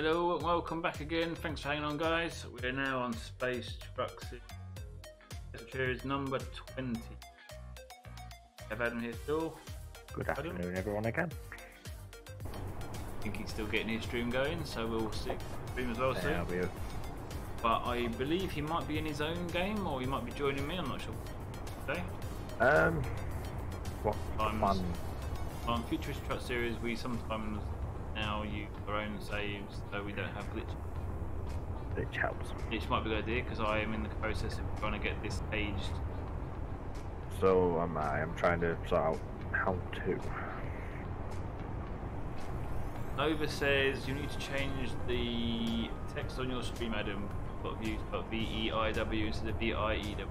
Hello and welcome back again. Thanks for hanging on, guys. We're now on Space Trucks Series number 20. Have Adam here still. Good afternoon, everyone, again. I think he's still getting his stream going, so we'll see stream as well soon. But I believe he might be in his own game, or he might be joining me. I'm not sure. Today. What fun? On Futuristic Truck Series, we sometimes now use our own saves, so we don't have glitch. Glitch helps. Which might be a good idea because I am in the process of trying to get this aged. So am I. I'm trying to sort out how to. Nova says you need to change the text on your stream, Adam. Views, but VEIW instead of VIEW.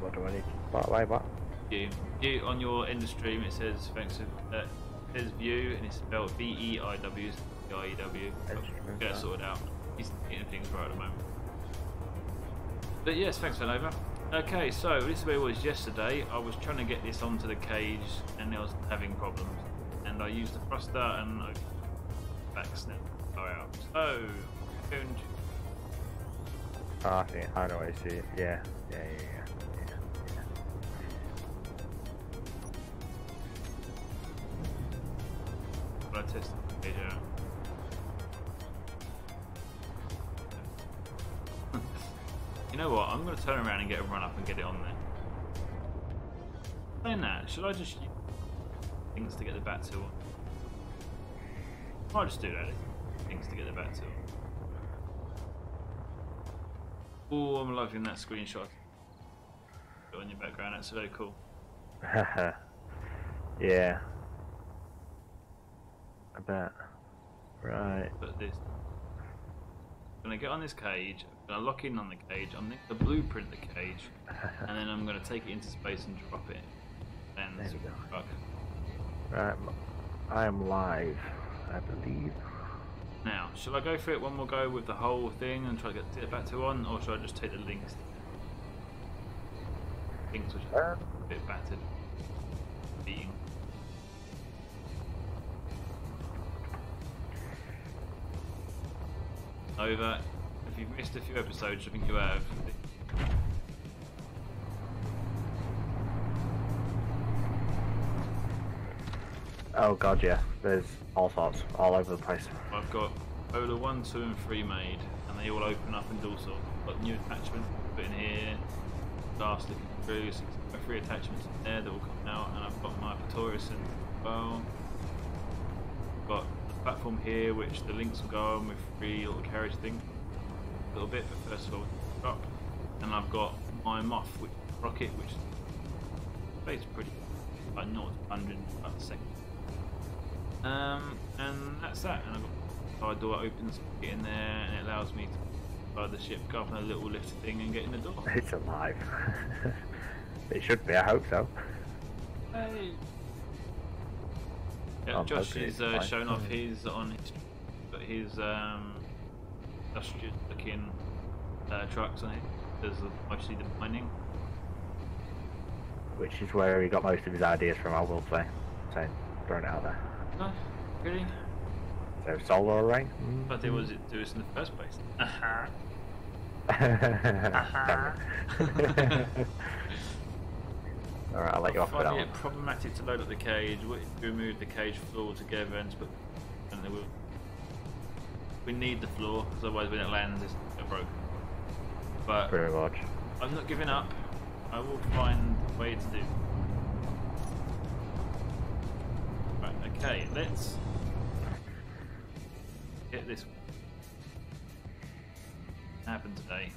What do I need? What? View on your end of stream. It says thanks to it says view and it's spelled VEIW instead of VIEW. Get that sorted out. He's getting things right at the moment. But yes, thanks for Nova. Okay, so this is where it was yesterday. I was trying to get this onto the cage and I was having problems. And I used the thruster and I back snap out. So I think I know I see it. Yeah. I tested the page out. You know what? I'm going to turn around and get a run up and get it on there. Saying that, should I just use things to get the bat tool? I'll just do that. Things to get the bat tool. Oh, I'm loving that screenshot. Put on your background. That's very cool. Yeah. I bet. Right. But this. I'm going to get on this cage. I'm going to lock in on the cage. I'm going to blueprint the cage, and then I'm going to take it into space and drop it. And there we go. Fuck. Right. I am live, I believe. Now, shall I go for it one more go with the whole thing and try to get the battery on, or should I just take the links? Links which are a bit battered. Beating. Over. If you've missed a few episodes, I think you have. Oh god, yeah. There's all sorts, all over the place. I've got Polar 1, 2 and 3 made, and they all open up and do all sorts. I've got new attachments put in here, glass looking through, so I've got 3 attachments in there that will come out, and I've got my Futuristic as well. I've got the platform here, which the links will go on with 3 little carriage thing. A little bit, but first of all, drop. And I've got my moth, which is rocket, which is pretty, like 0 to 100 per second. And that's that. And I've got the side door opens, get in there, and it allows me to fly the ship, go up on a little lift thing, and get in the door. It's alive. It should be. I hope so. Hey. Yeah, Josh is showing off his industrious looking trucks on it. There's mostly the mining. Which is where he got most of his ideas from, I will say. So, throwing it out there. No, really? So, solar array? But there was it do this in the first place. Alright, I'll let you off with that I find one. it problematic to load up the cage, remove the cage floor together and put and then we need the floor, because otherwise when it lands it's broken. But pretty much. I'm not giving up. I will find a way to do. Right, okay, let's get this happen today.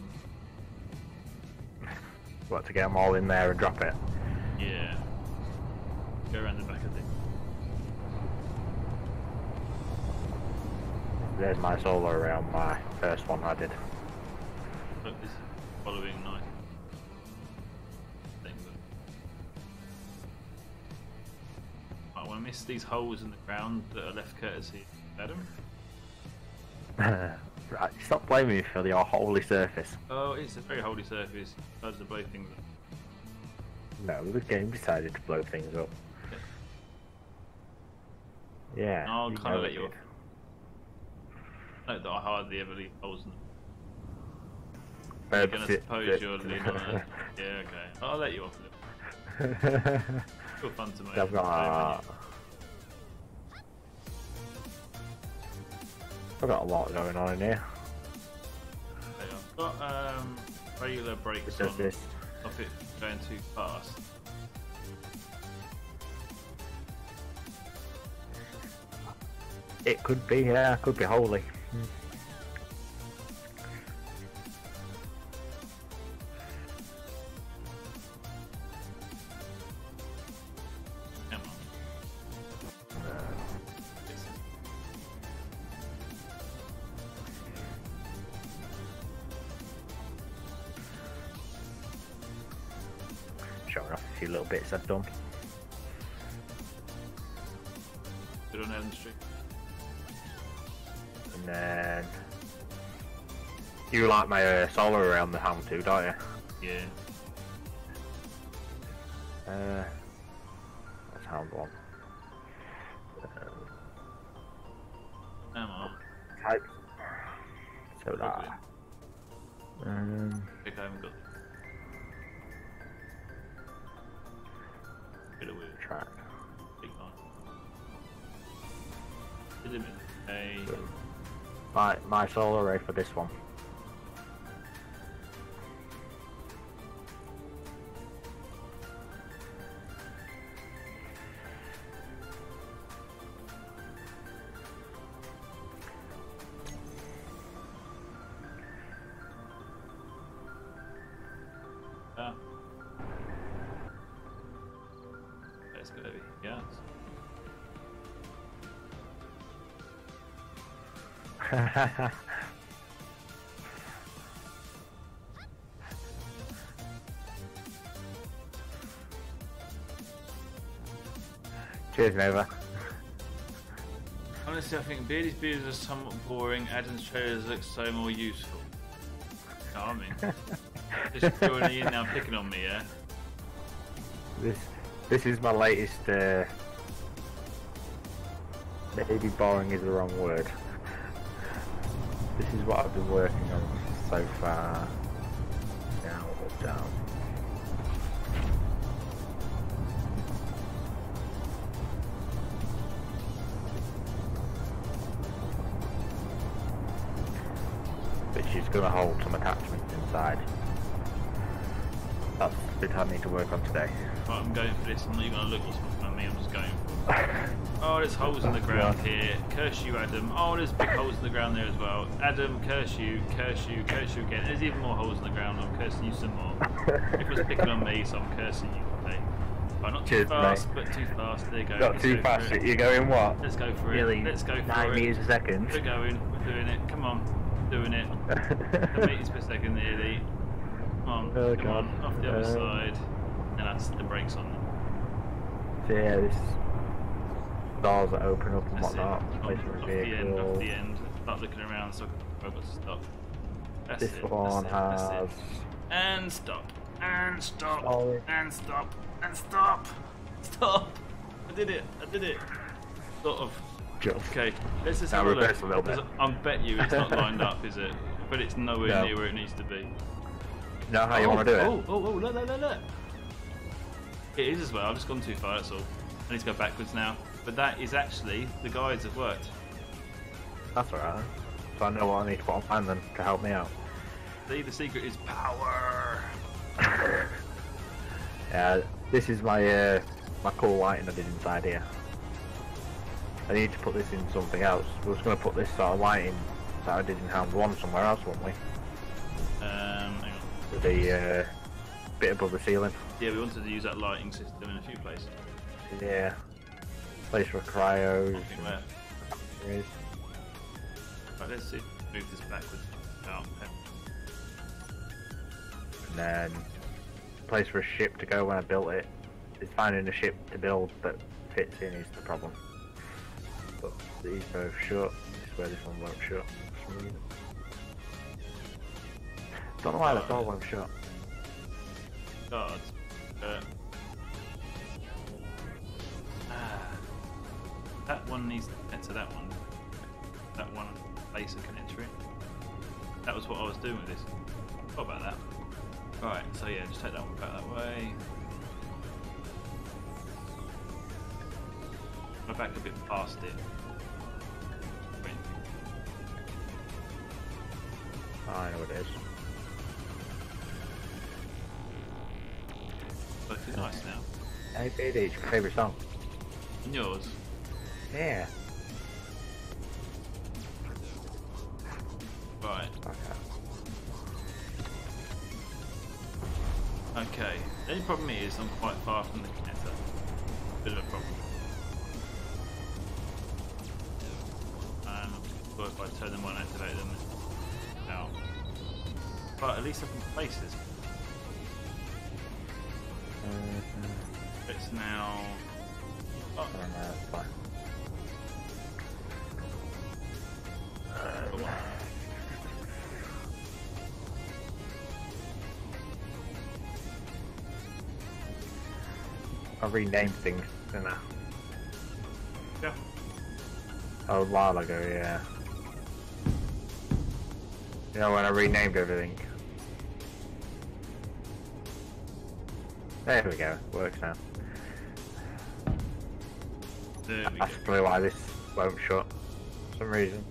What, to get them all in there and drop it? Yeah. Go around the back of it. There's my solar array on my first one I did. Look, this is following nice. I want to miss these holes in the ground that are left courtesy of Adam. Right, stop blaming me for your holy surface. Oh, it's a very holy surface. Loads of blow things up. No, the game decided to blow things up. Yeah. I'll kind of let you off. Note that I hardly ever leave holes in them. You're You're gonna suppose you're leaning on it. Yeah, okay. I'll let you off a little. Still fun to make. I've got a lot going on in here. Okay, I've got regular brakes on. Stop it going too fast. It could be, yeah, could be holy. Come on. Showing off a few little bits I've done. Good on Elm Street. And then you like my solar around the helm too, don't you? Yeah. That's helm one. Come on. Type. So that. I think I haven't got bit of weird Track. big on. Did a minute. Hey. My solar array for this one. Let's go over here. Yeah. Cheers, Nova. Honestly, I think Beardie's videos are somewhat boring. Adam's trailers look so more useful. No, I mean, just joining in now, picking on me, yeah. This is my latest. Maybe boring is the wrong word. This is what I've been working on so far. Down, up, down. Which is going to hold some attachments inside. That's the bit I need to work on today. Right, I'm going for this. I'm not even going to look what's behind me. I'm just going for it. Oh, there's holes in the ground here. Curse you, Adam. Oh, there's big holes in the ground there as well. Adam, curse you, curse you, curse you again. There's even more holes in the ground. I'm cursing you some more. It was picking on me, so I'm cursing you. Okay. Right, not too fast, but too fast. There you go. Not too fast. You're going what? Let's go for Nearly it. Let's go for 9 meters a second. We're going. We're doing it. Come on. Doing it. 10 meters per second nearly. Come on. Oh, come God. on. Off the other side. And that's the brakes on. So yeah, this doors that open up and That's whatnot. it. Place for a Off the end, vehicle. off the end. Start looking around so I can stop. That's This it, one that's it, has. that's it. And stop. And stop. Solid. And stop. And stop. Stop. I did it. I did it. Sort of. Just. Okay, let's just Now have a reverse look. a little bit. I bet you it's not lined up, is it? But it's nowhere No. near where it needs to be. Know how you want to do it? Oh, look, look, look, look. It is as well. I've just gone too far, that's all. I need to go backwards now. But that is actually, the guides have worked. That's alright. So I know what I need to put on plan then to help me out. See, the secret is power. Yeah, this is my my cool lighting I did inside here. I need to put this in something else. We was going to put this sort of lighting that I did in Hound 1 somewhere else, weren't we? Hang on. With the bit above the ceiling. Yeah, we wanted to use that lighting system in a few places. Yeah. Place for cryos. Nothing where. There is. Right, let's see. Move this backwards. Out. And then place for a ship to go when I built it. It's finding a ship to build that fits in is the problem. But these both shut. This is where this one won't shut. Don't know why that door won't shut. Guards. That one needs to get to that one. That one. place a connector in. That was what I was doing with this. What about that? Right, so yeah, just take that one back that way. Go back a bit past it. I know what it is. Looking nice now. Hey, Beardie, it's your favourite song. And yours? Yeah. Right. Okay. The only problem is I'm quite far from the connector. Bit of a problem. But if I turn them on, activate them out. But at least I can place this. It's now. Oh, no, that's fine. I renamed things, didn't I? yeah. Oh, a while ago, yeah. You know, when I renamed everything. There we go, works now. There we That's go. probably why this won't shut for some reason.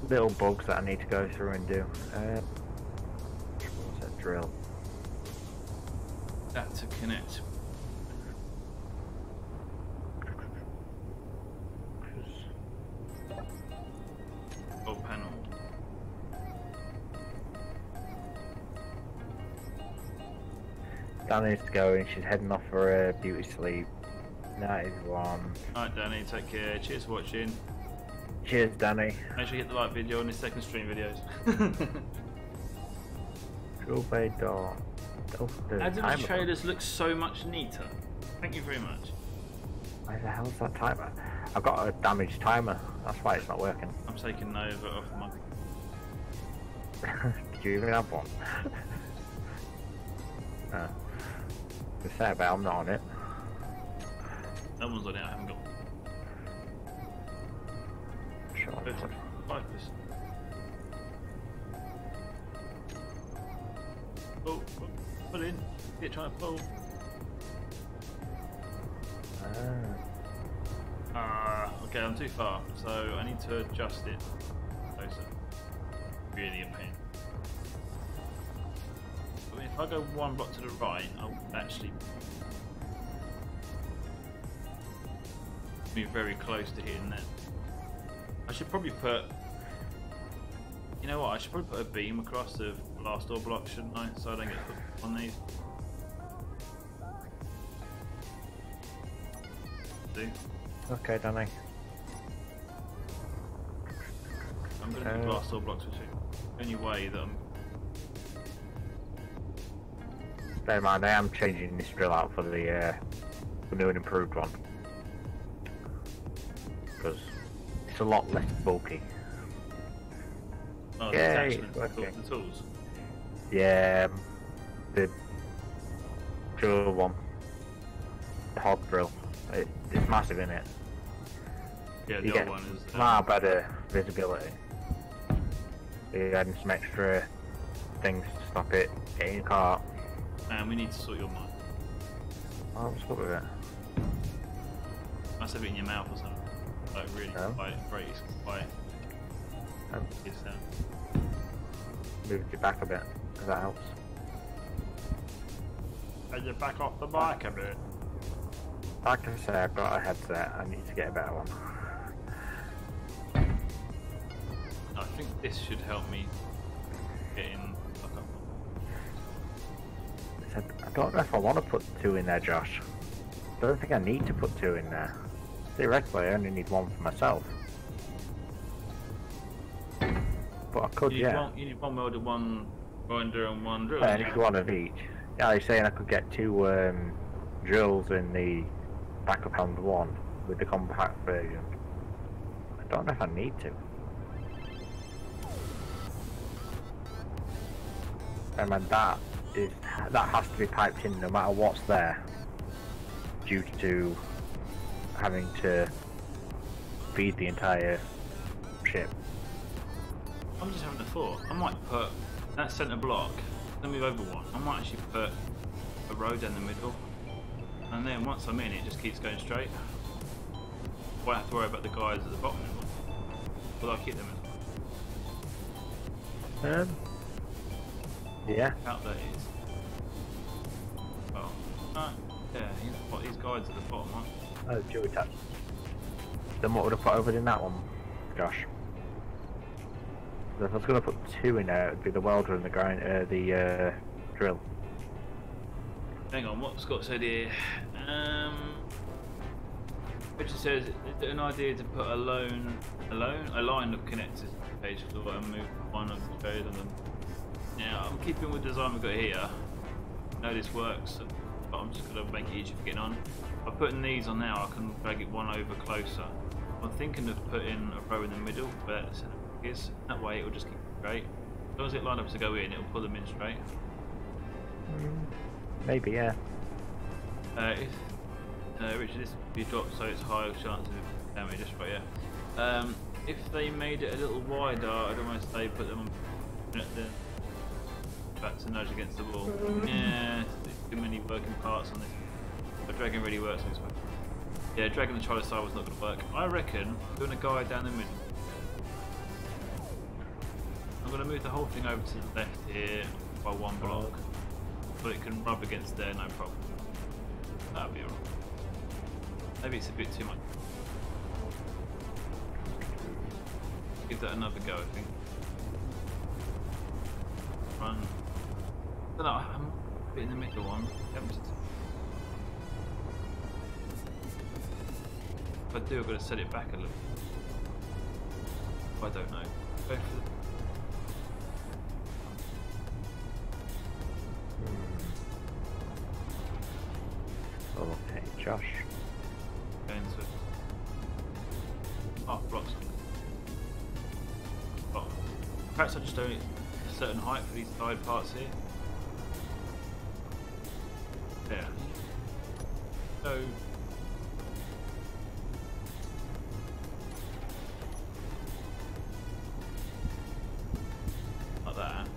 Little bugs that I need to go through and do. What's that drill? That to connect. Oh, panel. Dan needs to go and she's heading off for a beauty sleep. That is one. Alright, Danny, take care. Cheers for watching. Cheers, Danny. Make sure you hit the like video on his second stream videos. Drill bay door. Oh, there's a Adam's timer. trailers look so much neater. Thank you very much. Why the hell is that timer? I've got a damaged timer. That's why it's not working. I'm taking Nova off my. Did you even have one? No. The sad about I'm not on it. No one's on it, I haven't got. Sure. 5%. Oh, pull in. Get trying to pull. Okay, I'm too far, so I need to adjust it closer. Really a pain. I mean, if I go one block to the right, I'll actually be very close to hitting that. I should probably put. You know what? I should probably put a beam across the last door block, shouldn't I? So I don't get hooked on these. See? Okay, Danny. I'm going to do glass door blocks with you. Only way that I'm. Bear in mind, I am changing this drill out for the new and improved one. Because it's a lot less bulky. Oh, the Yay, attachments, okay. the tools. Yeah, the drill one. The hog drill. It's massive, isn't it? Yeah, You the get old one is. far better visibility. You're adding some extra things to stop it getting caught. Man, we need to sort your mic. Oh, what's up with it? Must have it in your mouth or something. Like really No. quiet, very quiet. It's sound. Moved it back a bit, if that helps. And you back off the mic a bit. Like I say, I've got a headset, I need to get a better one. I think this should help me get in. I don't know if I want to put two in there, Josh. I don't think I need to put two in there. Theoretically, I only need one for myself. But I could, yeah. You need one welder, one grinder, and one drill. I need one of each. Yeah, I was saying I could get two drills in the backup hand one with the compact version. I don't know if I need to. And then that has to be piped in no matter what's there, due to having to feed the entire ship. I'm just having a thought. I might put that centre block. Let me move over one. I might actually put a road down the middle, and then once I'm in, it just keeps going straight. I won't have to worry about the guys at the bottom anymore. Will I keep them in? Yeah. Out there is. Oh, no. Yeah, these guys at the bottom, aren't they? Oh, dual attach. Then what would I put over in that one, Josh? If I was going to put two in there, it would be the welder and the drill. Hang on, what Scott said here. Richard says, is it an idea to put a line of connectors page and move one of the trade and then. Yeah, I'm keeping with the design we've got here. I know this works, but I'm just going to make it easier for getting on. By putting these on now, I can drag it one over closer. I'm thinking of putting a row in the middle where the centre is. That way it will just keep it straight. As long as it lines up to go in, it will pull them in straight. Maybe, yeah. Richard, this will be dropped so it's higher chance of damage, just right, yeah. If they made it a little wider, I'd almost say put them on back to nudge against the wall. Yeah, there's too many working parts on this. But dragging really works on this one. Yeah, dragging the Charlie side was not going to work. I reckon doing a guide down the middle. I'm going to move the whole thing over to the left here by one block, so it can rub against there, no problem. That'll be alright. Maybe it's a bit too much. Give that another go, I think. Run. I don't know, I'm a bit in the middle one. If I do, I've got to set it back a little. I don't know. Go for the... Okay, Josh. Go into it. Oh, blocks. Oh. Perhaps I just do it a certain height for these side parts here. There. So... like that.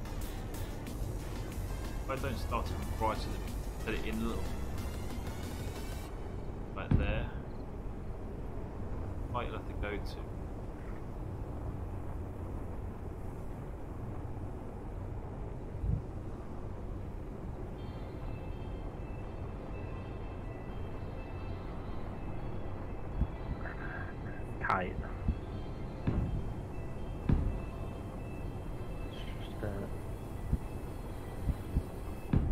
If I don't start it right at the set it in a little. Right there. Might have to go to. Tight. Just,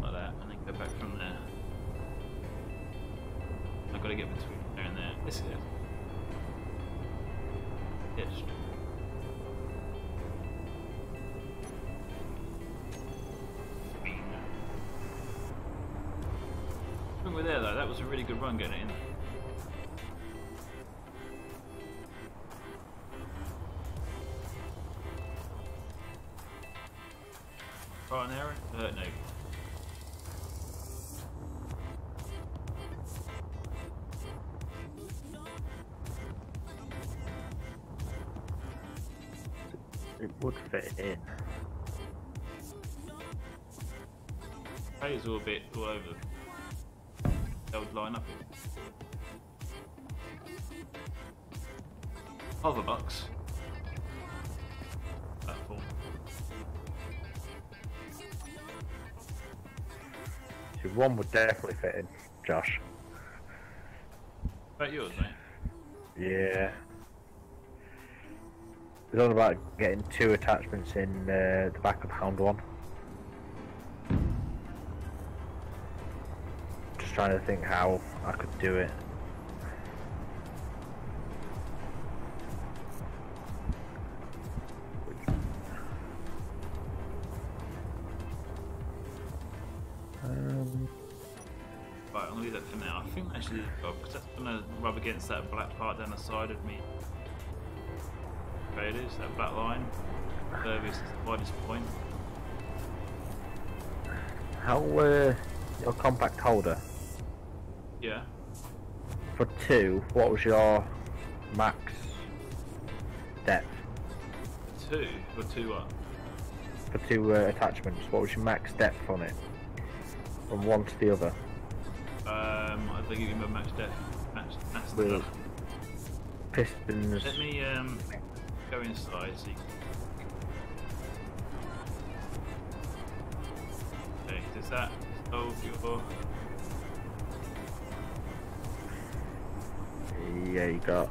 like that, and then go back from there. I've got to get between there and there. This is it. Yeah, just... When we're there though, that was a really good run getting it in. Right, an error? No. it would fit in. Pays all a bit all over. That would line up it. Hoverbucks. Platform. So one would definitely fit in, Josh. About yours, mate? Yeah. It's all about getting two attachments in the back of Hound 1. Just trying to think how I could do it. Right, I'm gonna leave that for now. I think actually, because that's gonna rub against that black part down the side of me. Okay, it is that black line. Furthest, widest point. How your compact holder Yeah. for two? What was your max depth? 2 or 2 what? For 2 attachments, what was your max depth on it? From one to the other? I think you can match depth. That's the With pistons. Let me go inside. See. Okay, does that solve your? Yeah, you got.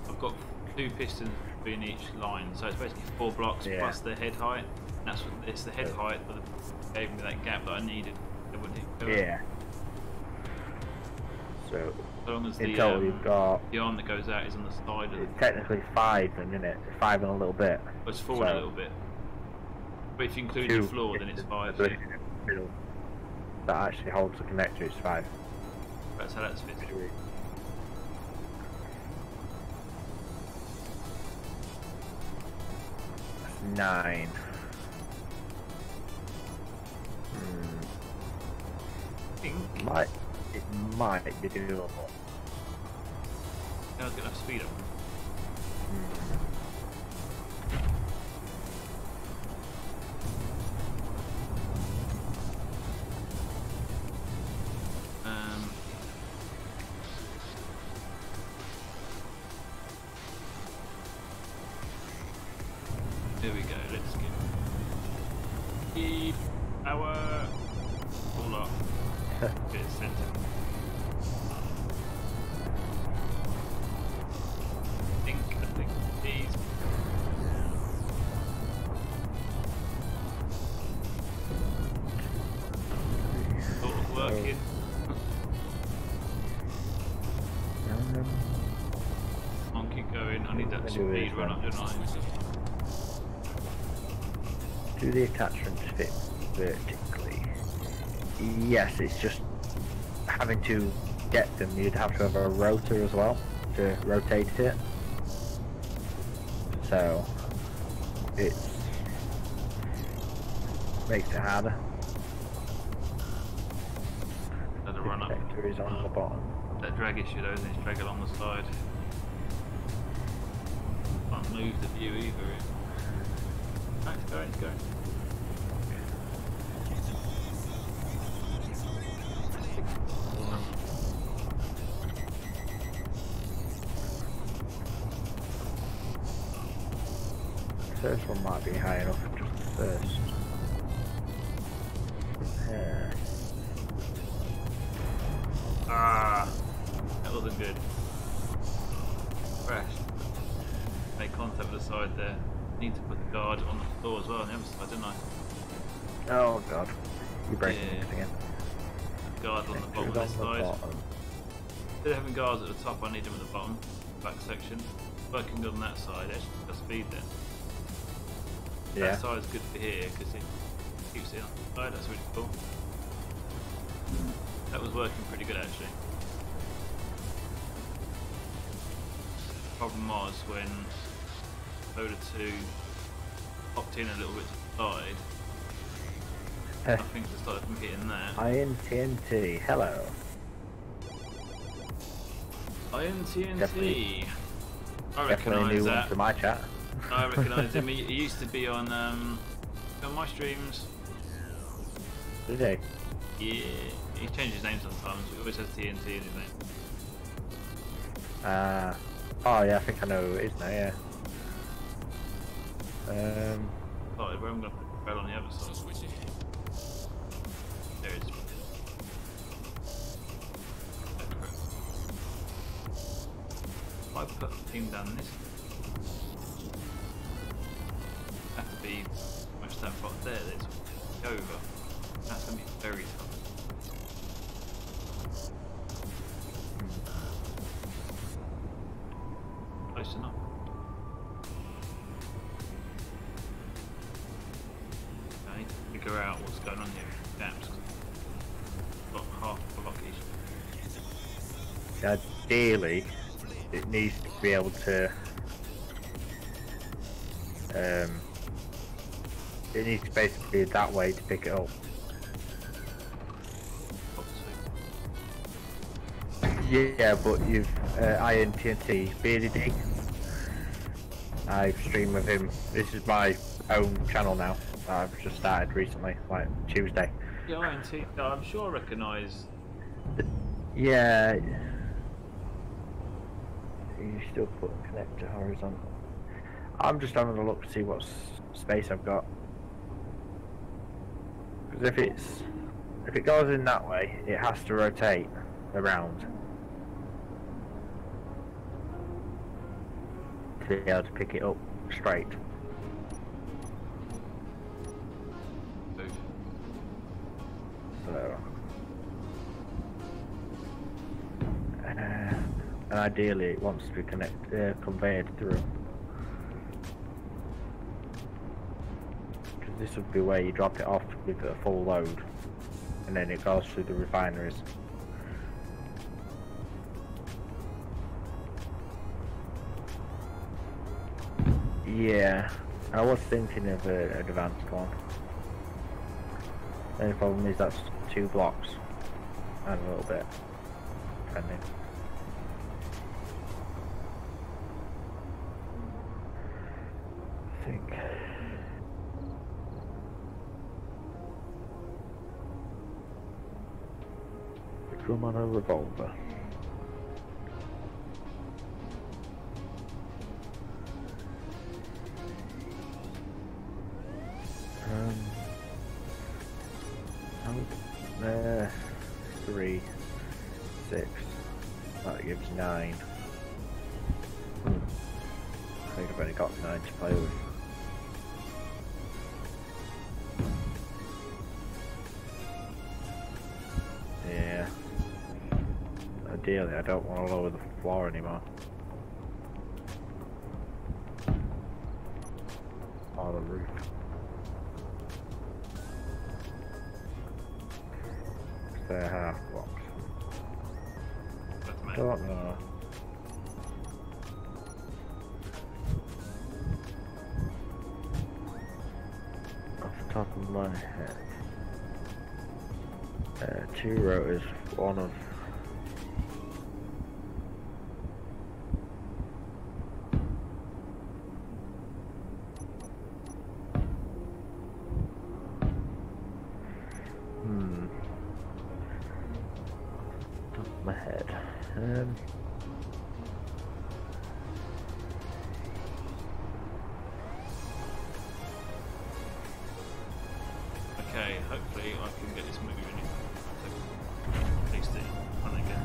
I've got 2 pistons in each line, so it's basically 4 blocks plus the head height. That's what it's the head height that gave me that gap that I needed. It wouldn't go. Yeah. So long as in the total you've got. the arm that goes out is on the side of it. It's technically 5, isn't it? 5 and a little bit. Well, it's 4 and a little bit. But if you include the floor, then it's 5. The middle that actually holds the connector is 5. That's how that's fitted. That's 9. I think. It might be doable. I was getting enough speed up. Here we go, let's get speed, power, all up, bit of center. I think these. Sort of working. On, keep going, I need that speed run up, don't I? Do the attachments fit vertically? Yes, it's just having to get them, you'd have to have a rotor as well to rotate it. So it makes it harder. Let it run up. Connector is on the bottom. That drag issue though, isn't it? It's drag along the side. Can't move the view either. No, it's going, it's going. The first one might be high enough, just the first. Ah, that wasn't good. Crashed. Made contact with the side there. Need to put the guard on the floor as well on the other side, didn't I? Oh god, you're breaking things again. Guard on the bottom of this side. Instead of having guards at the top, I need them at the bottom, back section. Working on that side, actually got speed then. Yeah. That side's good for here because it keeps it on the side. That's really cool. That was working pretty good actually. Problem was when Loader 2 popped in a little bit to the side. I think it started from hitting that. Iron TNT, hello. Iron TNT. Definitely I a recognise new that. one for my chat. I recognise him. He used to be on my streams. Did he? Yeah, he changed his name sometimes. He always has TNT in his name. Oh yeah, I think I know who it is now, yeah. Sorry, where I'm going to put the bell on the other side. There it is. If I put the team down this, have to be much that spot there. There's over. That's going to be very tough. Close enough. I need to figure out what's going on here. Gaps. Got half a block each. Ideally, it needs to be able to. It needs to basically be that way to pick it up. Yeah, but you've INTNT, Beardie.D. I stream with him. This is my own channel now. I've just started recently, like Tuesday. Yeah, INT. I'm sure I recognise. Yeah. You still put connector horizontal. I'm just having a look to see what space I've got. Because if it goes in that way, it has to rotate around to be able to pick it up straight. So, and ideally it wants to be conveyed through. Because this would be where you drop it off with a full load, and then it goes through the refineries. Yeah, I was thinking of an advanced one. The only problem is that's 2 blocks and a little bit depending. I think the drum on a revolver. There, 3, 6, that gives 9. I think I've only got 9 to play with. Yeah. Ideally, I don't want to lower the floor anymore. Or the roof. They're half blocks. Don't know. Off the top of my head, 2 rotors, one of my head. Okay, hopefully I can get this moving. At least the run again.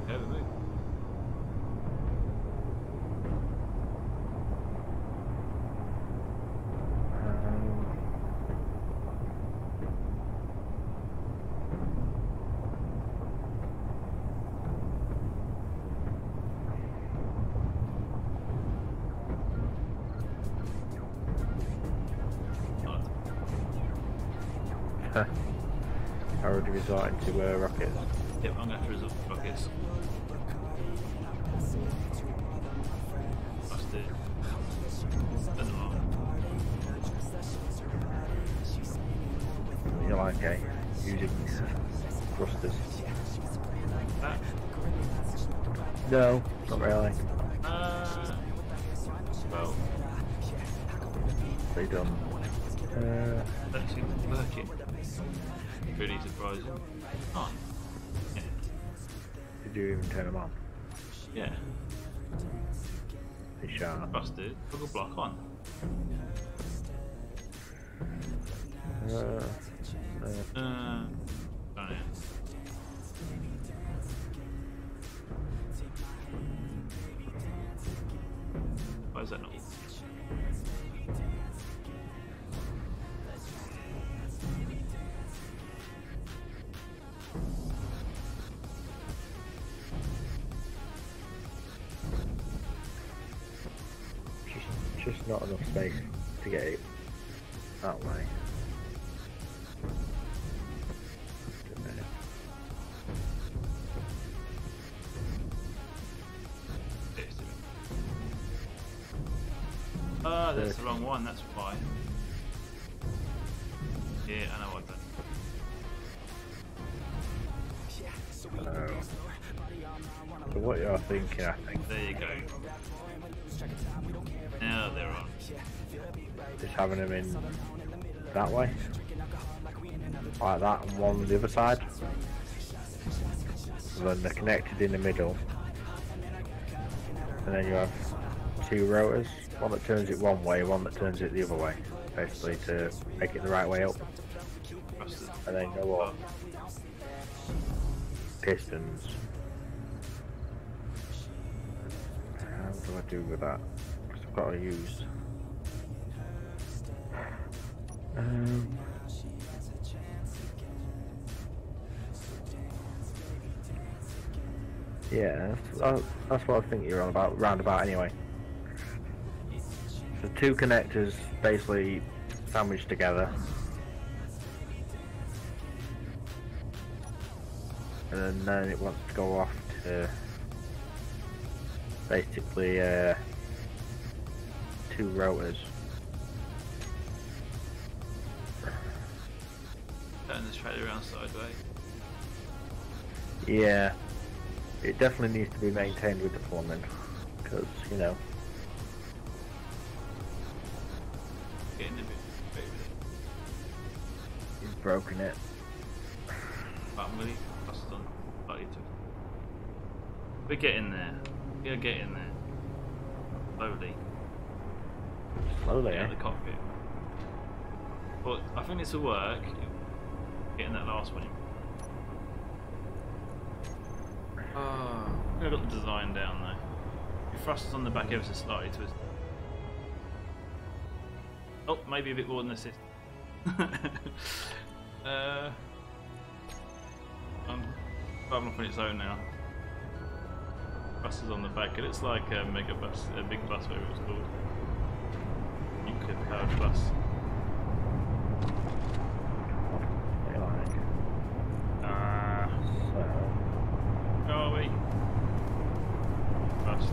Have a move. I already resorted to rockets. Yep, I'm going to have to resort to rockets. Busted. Turn them on. You like using thrusters? That? No, not really. Well, They done. that seems working. Really surprising. Oh. Yeah. Did you even turn them on? Yeah. They sharp. Busted. Toggle block on. Oh yeah. Why is that not? Just not enough space to get it that way. Just a minute. Oh, that's the wrong one, that's why. Yeah, I know what that. So what you're thinking, I think, There you go. Now they're on. is having them in that way, like that, and one on the other side. And then they're connected in the middle, and then you have two rotors, one that turns it one way, one that turns it the other way, basically to make it the right way up. And then go up. Pistons. How do I do with that? Because I've got to use. Yeah, that's what I think you're on about, roundabout anyway. So two connectors basically sandwiched together. And then it wants to go off to basically two rotors. Turn this trailer around sideways. Yeah, it definitely needs to be maintained with the plumbing, because, you know. Getting a bit with it. He's broken it. But I'm really fussed on slightly too. We're getting there. We're getting there. Slowly. Slowly, Get out eh? of the cockpit. But I think this will work. Getting that last one. I got the design down though. Your thrusters on the back ever so slightly twisted. Oh, maybe a bit more than this. I'm driving off on its own now. Thrusters on the back. It looks like a mega bus, a big bus, whatever it's called. Nuclear powered bus. Where are we? Bust.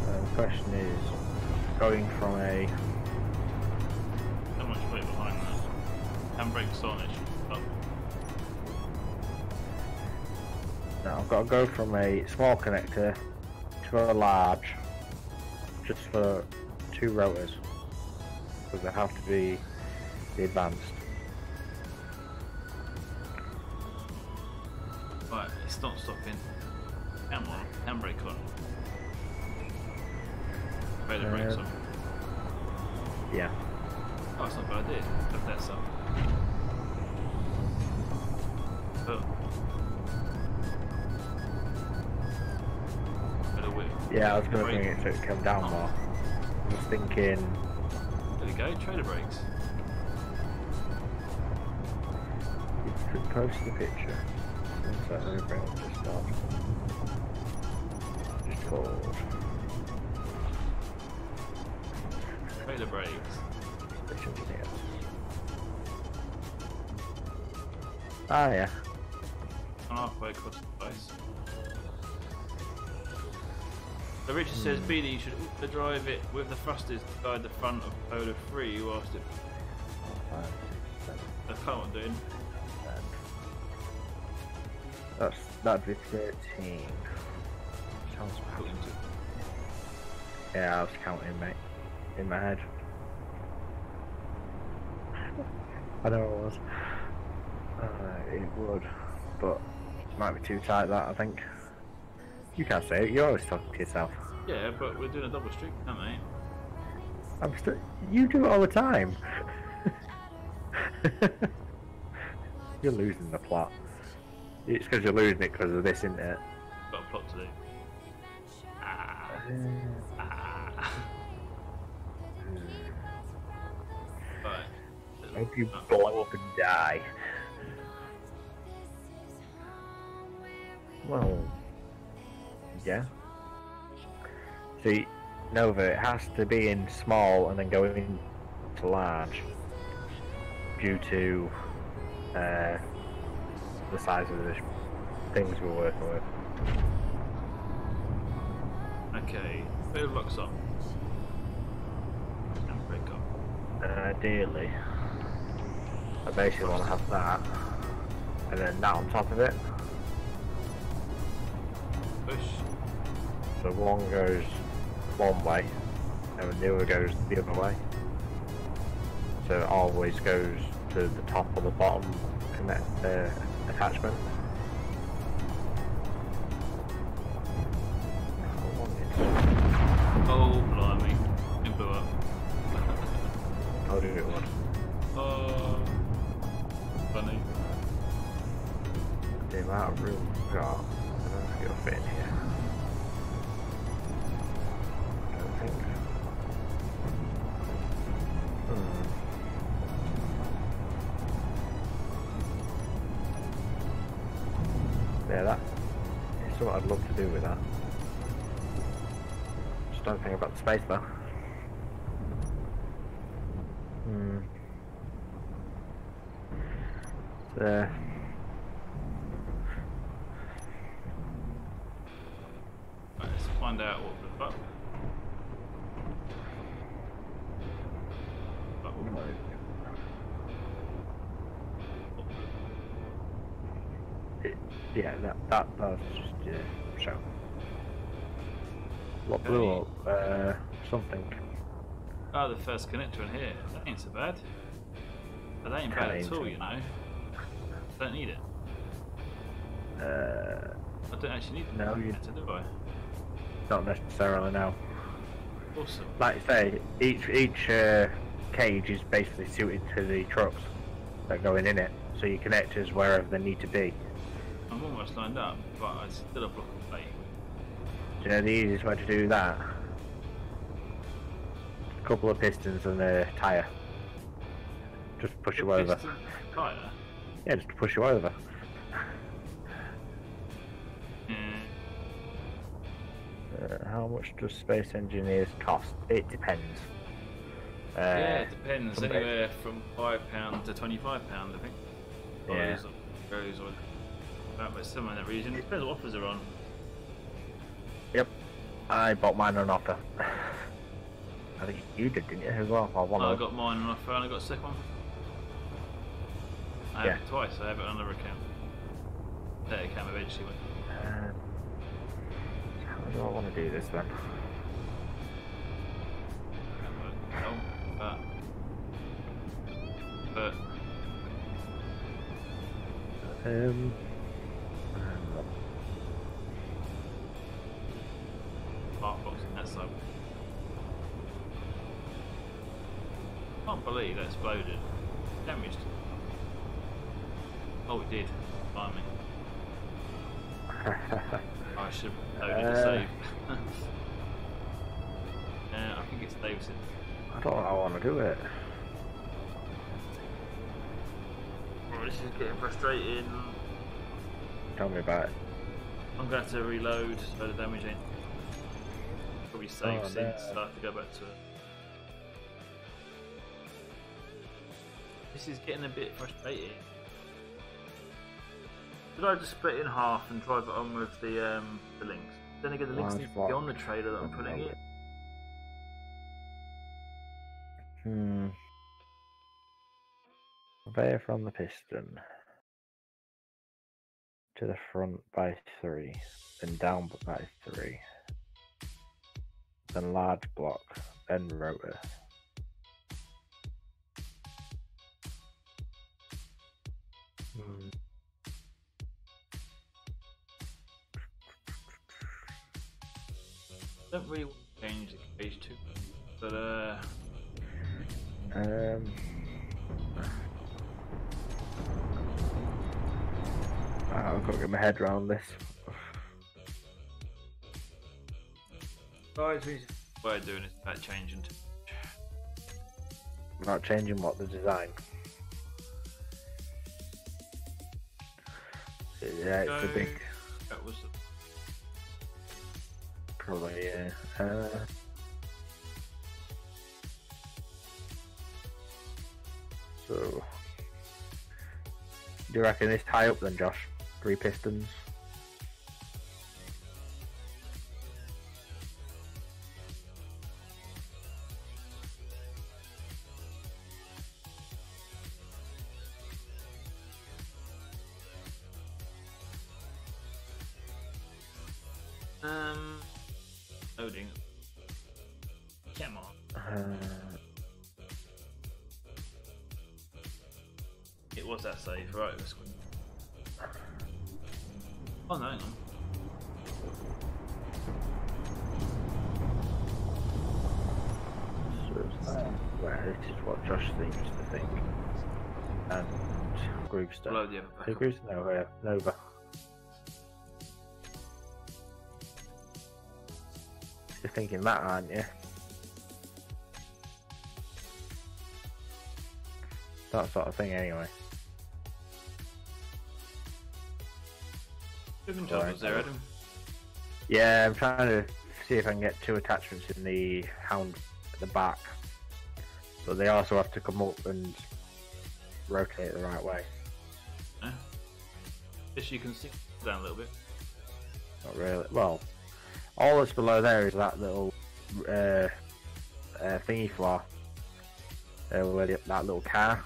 The question is, going from a How much weight behind that? Handbrakes on it. Oh. now I've got to go from a small connector to a large, just for two rotors, because they have to be the advanced. Right, it's not stopping. Come on, handbrake on. Trailer brakes on. Yeah. Oh, it's not a bad idea. Lift that up. Oh. Better whip. Yeah, I was going to Brake. bring it so it come down more. I was thinking, There we go, trailer brakes. you could post the picture. One sec, let me bring up this start. Just called. Trailer brakes. Ah, yeah. I'm halfway across the place. So Richard says, Beardie, you should also drive it with the thrusters to guide the front of Polar 3 whilst it... That's kind of what I'm doing. That'd be 13. Sounds Put bad. into it. Yeah, I was counting, mate. In my head. I know it was. It would, but it might be too tight, that, I think. You can't say it, you're always talking to yourself. Yeah, but we're doing a double streak now, mate. I'm still. You do it all the time. You're losing the plot. It's because you're losing it because of this, isn't it? Got a plot to do. Ah. Right. I hope you blow up and die. Well, yeah. See, Nova, it has to be in small and then go into large due to the size of the things we're working with. Okay, who locks on? And break up. Ideally, I basically want to have that, and then that on top of it. Push. So one goes one way, and the other goes the other way. So it always goes to the top or the bottom attachment. Oh, blimey. It blew up. I'll do it one. Oh, funny. The amount of room we've got, I don't know if it'll fit in here. I don't think. Yeah, that is something I'd love to do with that. Just don't think about the space though. There. Right, let's find out what the fuck. Yeah, that was just show. What blew up? Something. Oh, the first connector in here. That ain't so bad. But that ain't bad at all, you know. I don't need it. I don't actually need no, it, do I? Not necessarily, no. Awesome. Like I say, each cage is basically suited to the trucks that are going in it, so you connect us wherever they need to be. I'm almost lined up, but I still a block of plate. Do you know the easiest way to do that? A couple of pistons and a tyre. Just push you over. Tyre? Yeah, just to push you over. How much does Space Engineers cost? It depends. Yeah, it depends. Anywhere from £5 to £25, I think. Yeah. Goes or about somewhere in that region. It depends what offers are on. Yep. I bought mine on offer. I think you did, didn't you, as well? I got mine on offer and I got a second one. I have it twice. I have it on another account. That account eventually went. How do I want to do this then? But smart box in that side. Can't believe that exploded. Damaged. Oh, it did. Blimey. I should have loaded the save. Yeah, I think it's Davidson. I don't know how I want to do it. Oh, this is getting frustrating. Tell me about it. I'm going to have to reload so the damage ain't probably saved since, so I have to go back to it. This is getting a bit frustrating. Should I just split it in half and drive it on with the links? Then again, the links need to be on the trailer that I'm putting it. Conveyor from the piston to the front by 3, then down by 3, then large block, then rotor. I don't really want to change the cage too, but I've got to get my head around this. guys, what I'm doing is about changing. Not changing what, the design? Yeah, it's a big. That was Probably, yeah. So, do you reckon this high up then, Josh? 3 pistons? Loading. Come on. It was that safe, right? Oh no, hang on. Well, this is what Josh seems to think. And Groovester. Load the other back up. Groovester? No, Nova. You're thinking that, aren't you? That sort of thing, anyway. Good job, was there, Adam? Yeah, I'm trying to see if I can get 2 attachments in the hound at the back. But they also have to come up and rotate the right way. Yeah. Guess you can see down a little bit. Not really. Well, all that's below there is that little thingy floor. That little car.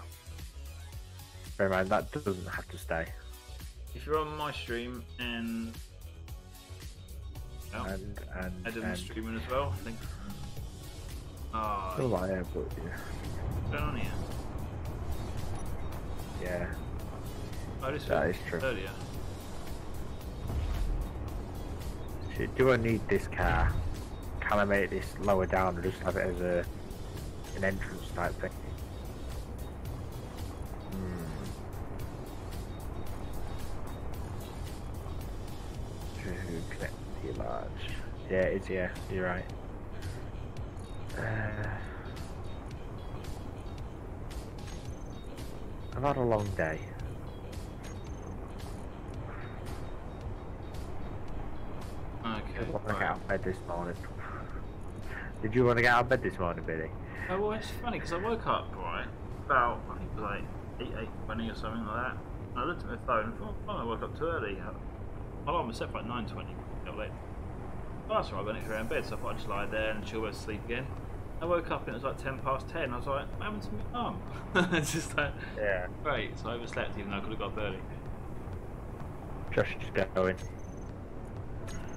Bear in mind, that doesn't have to stay. If you're on my stream and Adam's streaming as well, I think. Oh, I am, but yeah. What's going on here? Yeah. Oh, this That was is true. earlier. Do I need this car? Can I make this lower down or just have it as an entrance type thing? To connect to your large. Yeah, it's, yeah, you're right. I've had a long day. Okay. I want to get out of bed this morning. Did you want to get out of bed this morning, Billy? Oh, well, it's funny because I woke up, right, about, I think it was like 8:20 or something like that. And I looked at my phone and thought, oh, I woke up too early. My alarm was set for like 9:20, got late. Well, that's right, I got next around bed, so I thought I'd just lie there and chill, sleep again. I woke up and it was like 10 past 10. I was like, what happened to my arm? It's just like, Yeah. great. So I overslept even though I could have got up early. Josh is just going.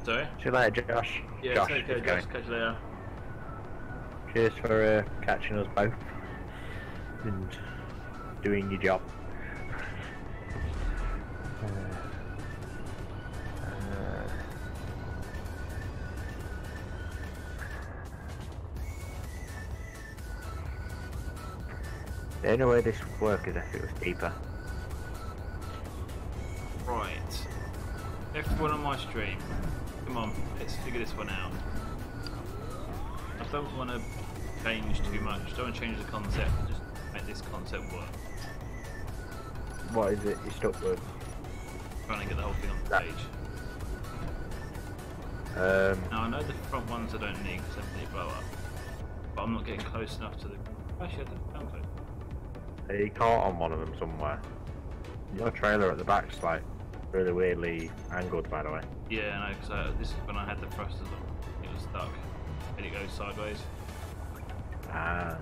Sorry? See you later, Josh. Yeah, Josh it's okay, is going. Josh. Catch you later. Cheers for catching us both and doing your job. The only way this would work is if it was deeper. Right. Everyone on my stream, come on, let's figure this one out. I don't want to change too much. Don't want to change the concept. Just make this concept work. What is it you're stuck with? Trying to get the whole thing on the page. Now I know the front ones I don't need because they blow up, but I'm not getting close enough to the. Actually, I didn't found close. He caught on one of them somewhere. Your trailer at the back's like really weirdly angled, by the way. Yeah, I know, because this is when I had the thrusters on. It was stuck. And it goes sideways. Ah,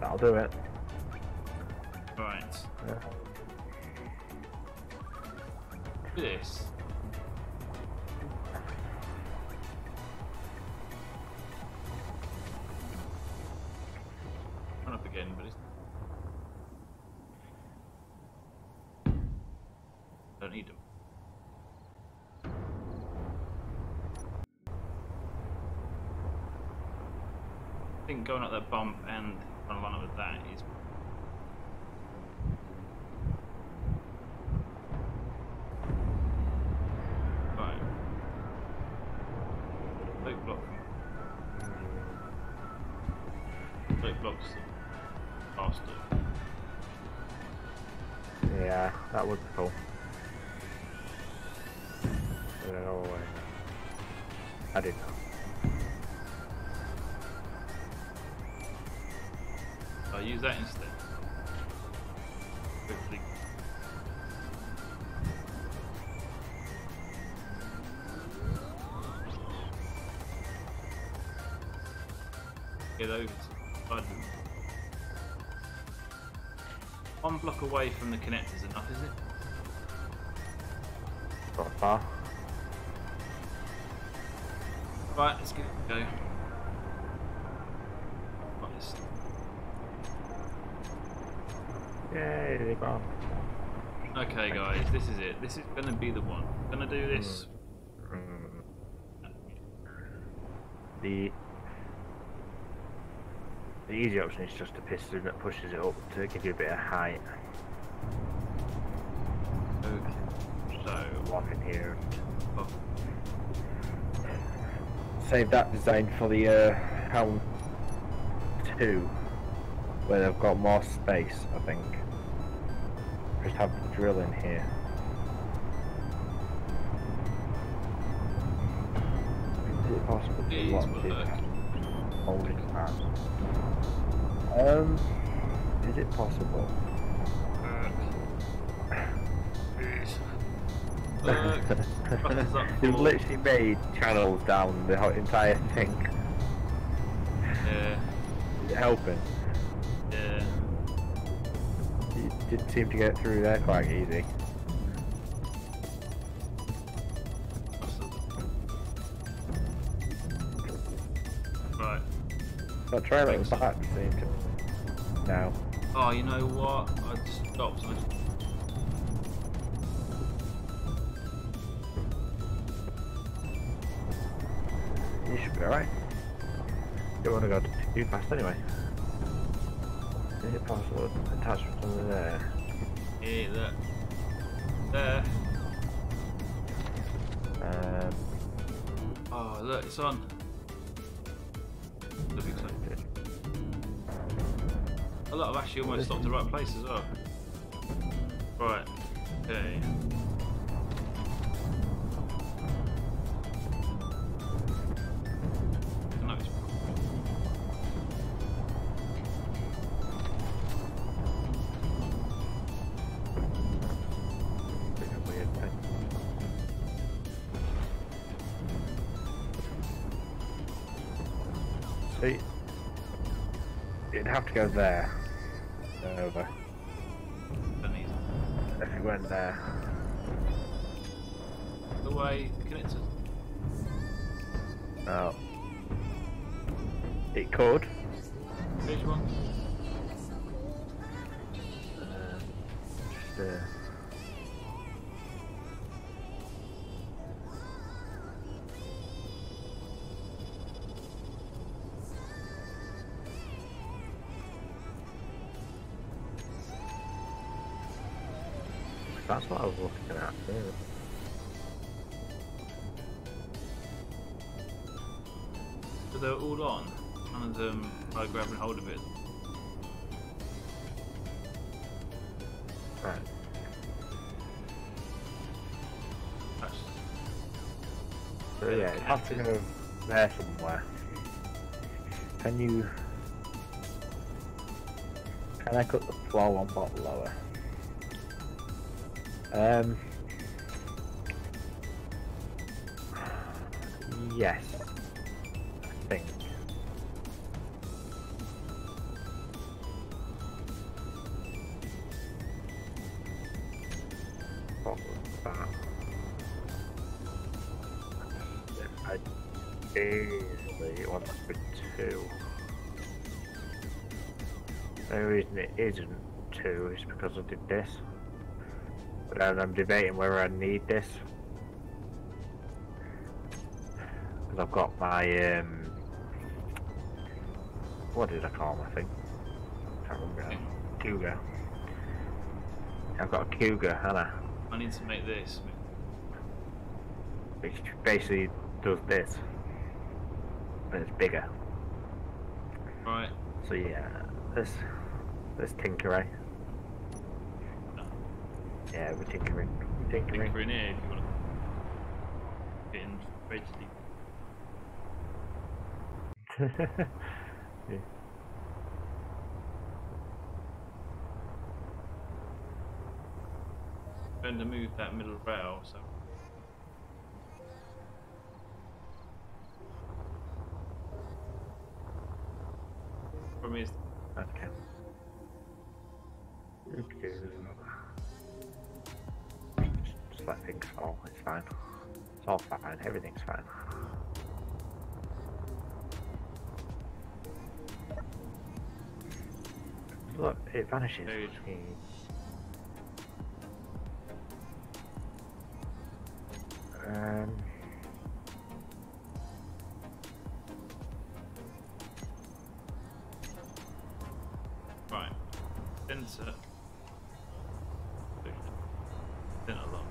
that'll do it. Right. Yeah. Look at this. Run up again, but it's. Don't need them. I think going up that bump and on a line with that is. Right. Brake block. Brake blocks faster. Yeah, that would be cool. No way. I didn't know. use that instead. Hopefully. Get over to the side of them. 1 block away from the connectors enough, is it? Not far. Right, let's give it a go. Right, let's... Yay, they're gone. Okay guys, this is it. This is going to be the one. I'm going to do this. The easy option is just to piston that pushes it up to give you a bit of height. Okay. So, One in here. oh, Save that design for the Helm 2, where they've got more space, I think. Just have the drill in here. Is it possible to these lock will it? work. Hold it fast. Is it possible? Buttons up You've for- literally made channels down the entire thing. Yeah, Is it helping? yeah. You didn't seem to get through there quite easy. Right. But try that Thanks. back, seem to. Now. Oh, you know what? I just stopped. You should be alright. Don't want to go too fast anyway. Is it possible to attach something there? Yeah, look. There. Oh, look, it's on. Look, it's on. Oh, look, I've actually almost stopped the right place as well. Right. Okay. No, it's... Bit of a weird thing. See, it'd have to go there. Over. If it went there. The way the connectors. No. It could. Which one? Just there. That's what I was looking at. Yeah. So they're all on. None of them are grabbing hold of it. Right. That's... So yeah, it has to go there somewhere. Can you... Can I cut the floor one block lower? Yes. I think. What was that? I easily want to put 2. The only reason it isn't 2 is because I did this. But then I'm debating whether I need this. Because I've got my, what did I call my thing? Can't remember now. Cougar. I've got a Cougar, haven't I? I need to make this. Which basically does this. But it's bigger. Right. So yeah, let's tinker, eh? Yeah, we're tinkering. Think for in here if you want to fit in ready. Yeah. going to move that middle rail, so problem is Okay. Just let things fall. It's fine. It's all fine. Everything's fine. Look, it vanishes. Um. right. Sensor. Center lock.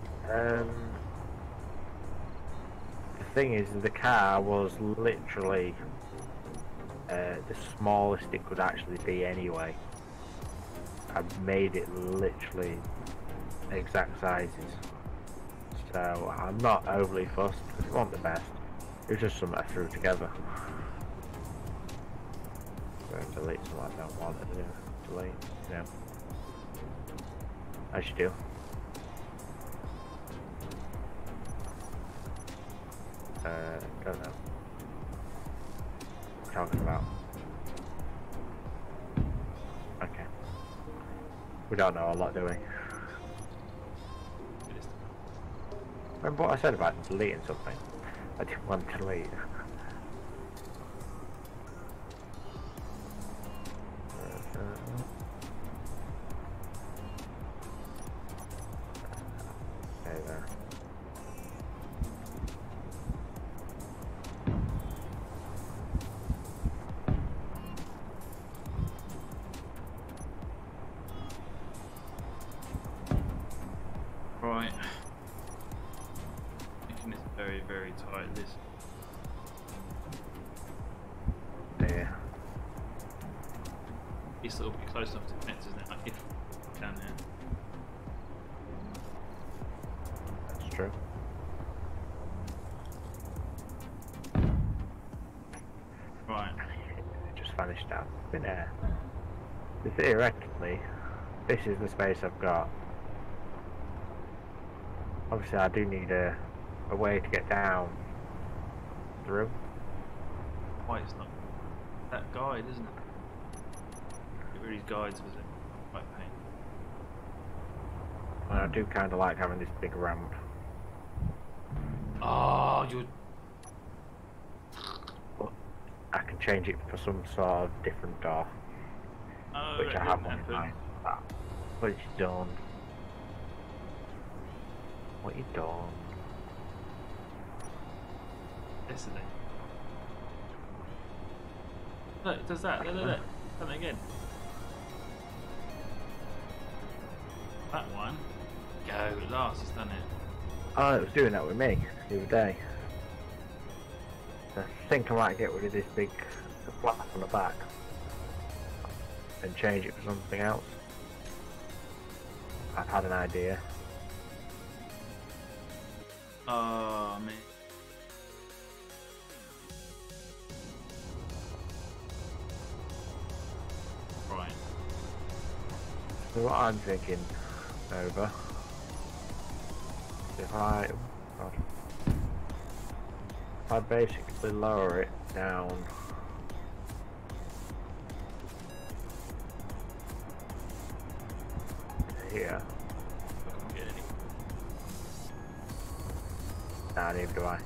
The thing is, the car was literally the smallest it could actually be anyway. I made it literally exact sizes. So I'm not overly fussed because it wasn't the best. It was just something I threw together. I'm going to delete something I don't want to do. Delete, you know. As you do. Don't know. What are you talking about? Okay. We don't know a lot, do we? Remember what I said about deleting something? I didn't want to delete. Okay, there. Right. Making this very, very tight. This. There. This will be close enough to connect, isn't it? Like if down there. That's true. Right. It just vanished out. Been there. Theoretically, this is the space I've got. Obviously, I do need a way to get down through. Why it's not that guide, isn't it? Get rid of these guides with it. Quite a pain. And I do kind of like having this big ramp. Oh, you're. But I can change it for some sort of different door, Oh, which that I have didn't one in happen. mind. What you done? What you done? Yesterday. Look, it does that. Look, look, look. Done it again. That one. Go, at last it's done it. Oh, it was doing that with me the other day. I think I might get rid of this big flap on the back and change it for something else. I've had an idea. Oh, man. Right. So what I'm thinking, over, if I, oh God, if I basically lower it down to here, I can't get any. nah, neither do I.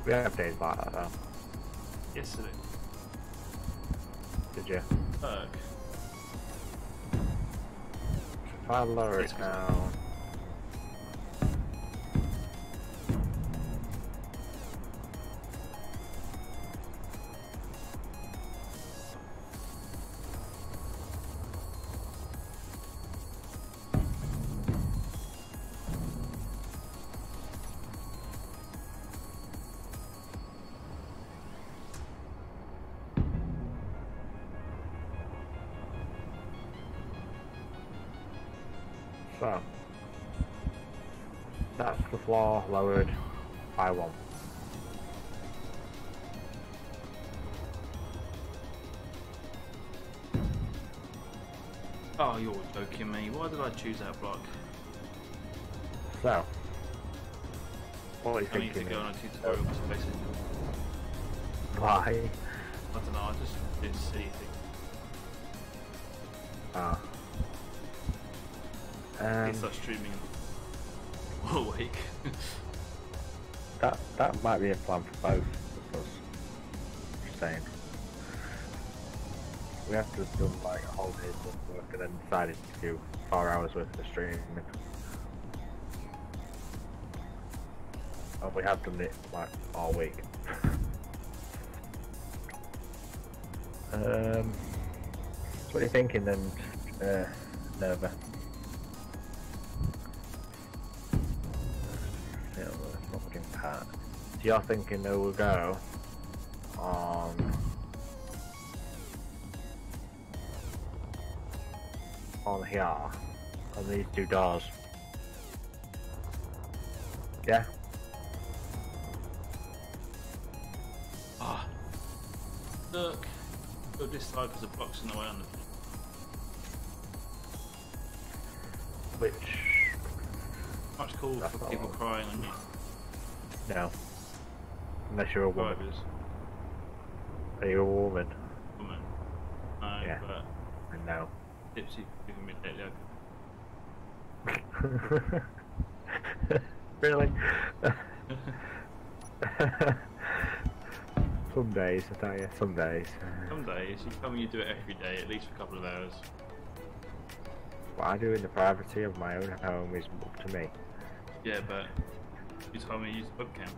We have days like that though. Yesterday. Did you? Fuck. If I lower it down. So, that's the floor lowered by 1. Oh, you're joking me. Why did I choose that block? So, what are you I need to thinking? go on a tutorial basically. Why? I don't know, I just didn't see anything. Ah. It's like streaming all week. That might be a plan for both of us. Just saying. We have to have done like a whole day's worth of work and then decided to do 4 hours worth of streaming. And we have done it like all week. So what are you thinking then, Nova? Yeah, well, that's not looking part. So you're thinking that we'll go on here, on these two doors. Yeah? Ah, look. Go this side because the block's in the way on the. Which? Much cool That's for not people what- crying on you. No. Unless you're a woman. Drivers. Are you a woman? Woman. No, Yeah. but No. Tipsy giving me lately. Really? Some days, I tell you, some days. Some days you tell me you do it every day, at least for a couple of hours. What I do in the privacy of my own home is up to me. Yeah, but you told me to use the webcam.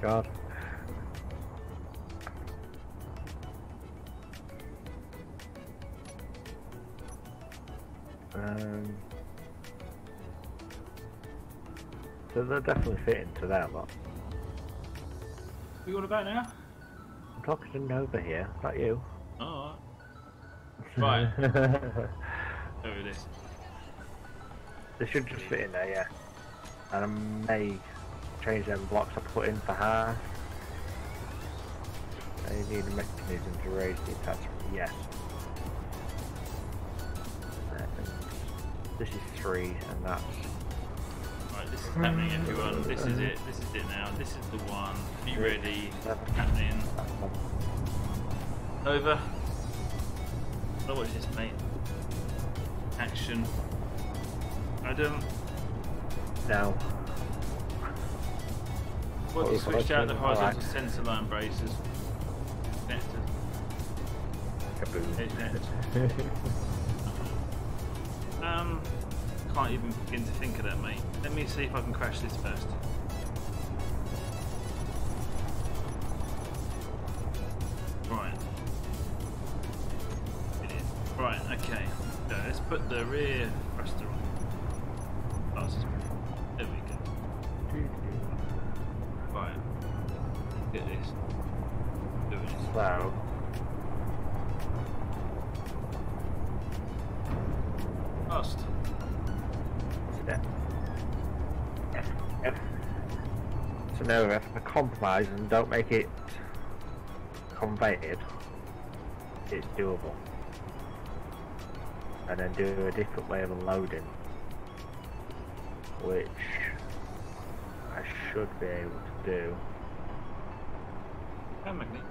God. So they'll definitely fit into there, lot. What you on about now? I'm talking to Nova here, not you. Oh, right. There it is. They should just fit in there, yeah. And I may change them blocks I put in for her. They need a mechanism to raise the attachment, yes. And this is 3, and that's... Right, this is happening, everyone. This is it. This is it now. This is the one. Be ready. Happening. Over. Oh, watch this, mate. Action. Adam. No. What you switched out the Alright. horizontal sensor line braces. Connected. Kaboom. Can't even begin to think of that, mate. Let me see if I can crash this first. Right. It is. Right, okay. So let's put the rear thruster on. There we go. Right. Get this. Do this. So, Fast. so now if I compromise and don't make it conveyed, it's doable. And then do a different way of unloading, which I should be able to do. Hand magnet.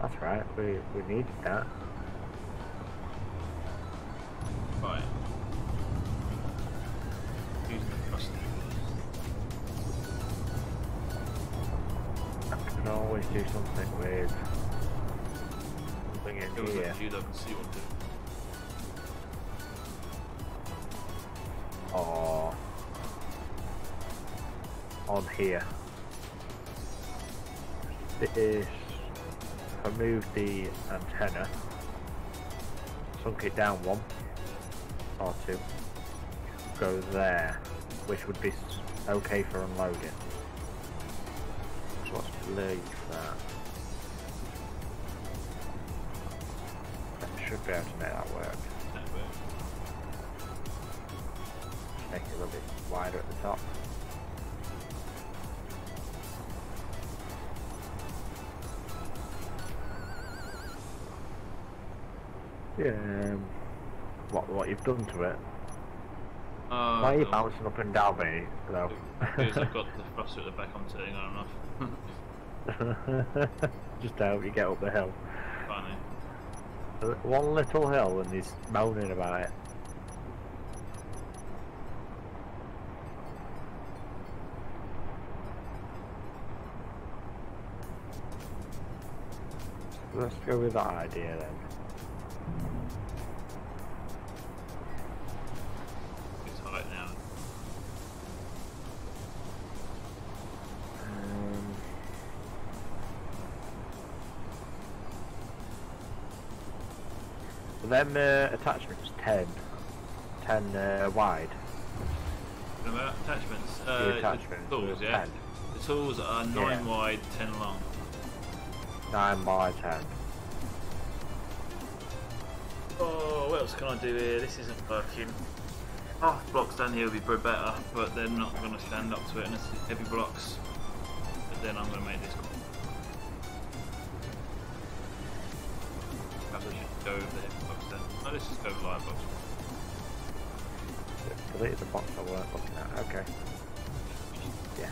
That's right, we needed that. Right. Use the thruster. I can always do something with something in Feels here. like you don't see what to do. Or on here. This, I moved the antenna, sunk it down 1 or 2, go there, which would be okay for unloading. So let's leave that. That should be able to make that work. That works. Make it a little bit wider at the top. Yeah. What you've done to it? Oh, Why are you bouncing up and down, mate? Though. because I've got the thruster at the back. I'm turning on and off. Just to help you get up the hill. Funny. One little hill, and he's moaning about it. Let's go with that idea then. It's high now. Them attachments 10 wide. About attachments. The attachments. The tools, yeah. 10. The tools are 9 wide, 10 long. 9 by 10. Oh, what else can I do here? This isn't working. Oh, blocks down here would be better, but they're not going to stand up to it unless it's heavy blocks. But then I'm going to make this. Perhaps I should go over the heavy blocks then. No, let's just go with live blocks. Deleted the box I weren't looking at. Okay. Yeah.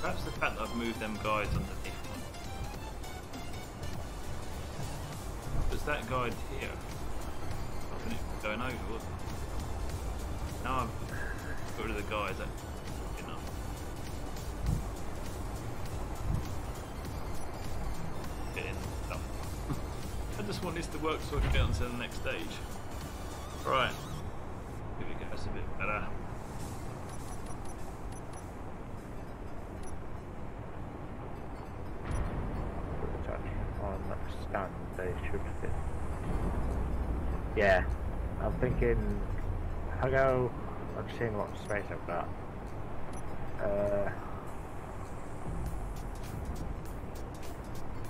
Perhaps the fact that I've moved them guides underneath. Because that guide here, I think it's going over, wasn't it? Now I've got rid of the guides, that's enough. Getting stuff. I just want this to work so I can get on to the next stage. Right. Here we go, that's a bit better. On that stand, they should fit. Yeah, I'm thinking. I go. I'm seeing what space I've got.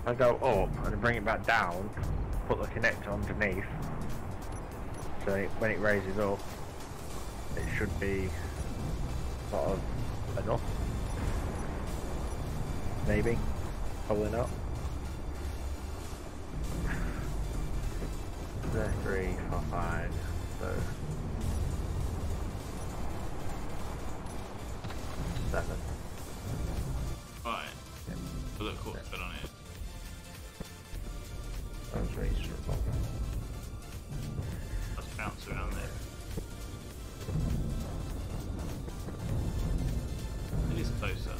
I go up and bring it back down. Put the connector underneath. So when it raises up, it should be sort of enough. Maybe. Probably not. The 3, 4, 5, so 7. Right. Look what's going on here. Sounds reasonable. Let's bounce around there. It is closer.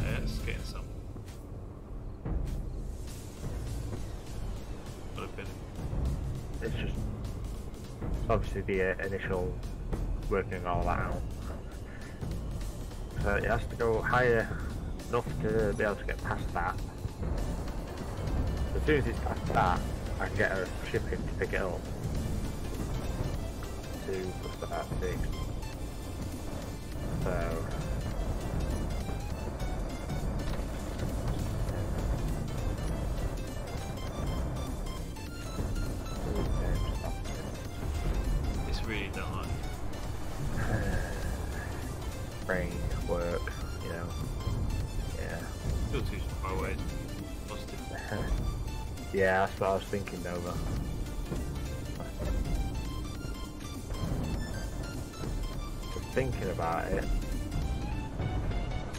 Yeah, it's getting some. Got a bit. It's just obviously the initial working all that out. So it has to go higher enough to be able to get past that. As soon as it's past that, I can get a ship in to pick it up. 2 plus that 6. So Really don't like brain work, you know. Yeah. Still too far away. Positive. Yeah, that's what I was thinking though, but just thinking about it,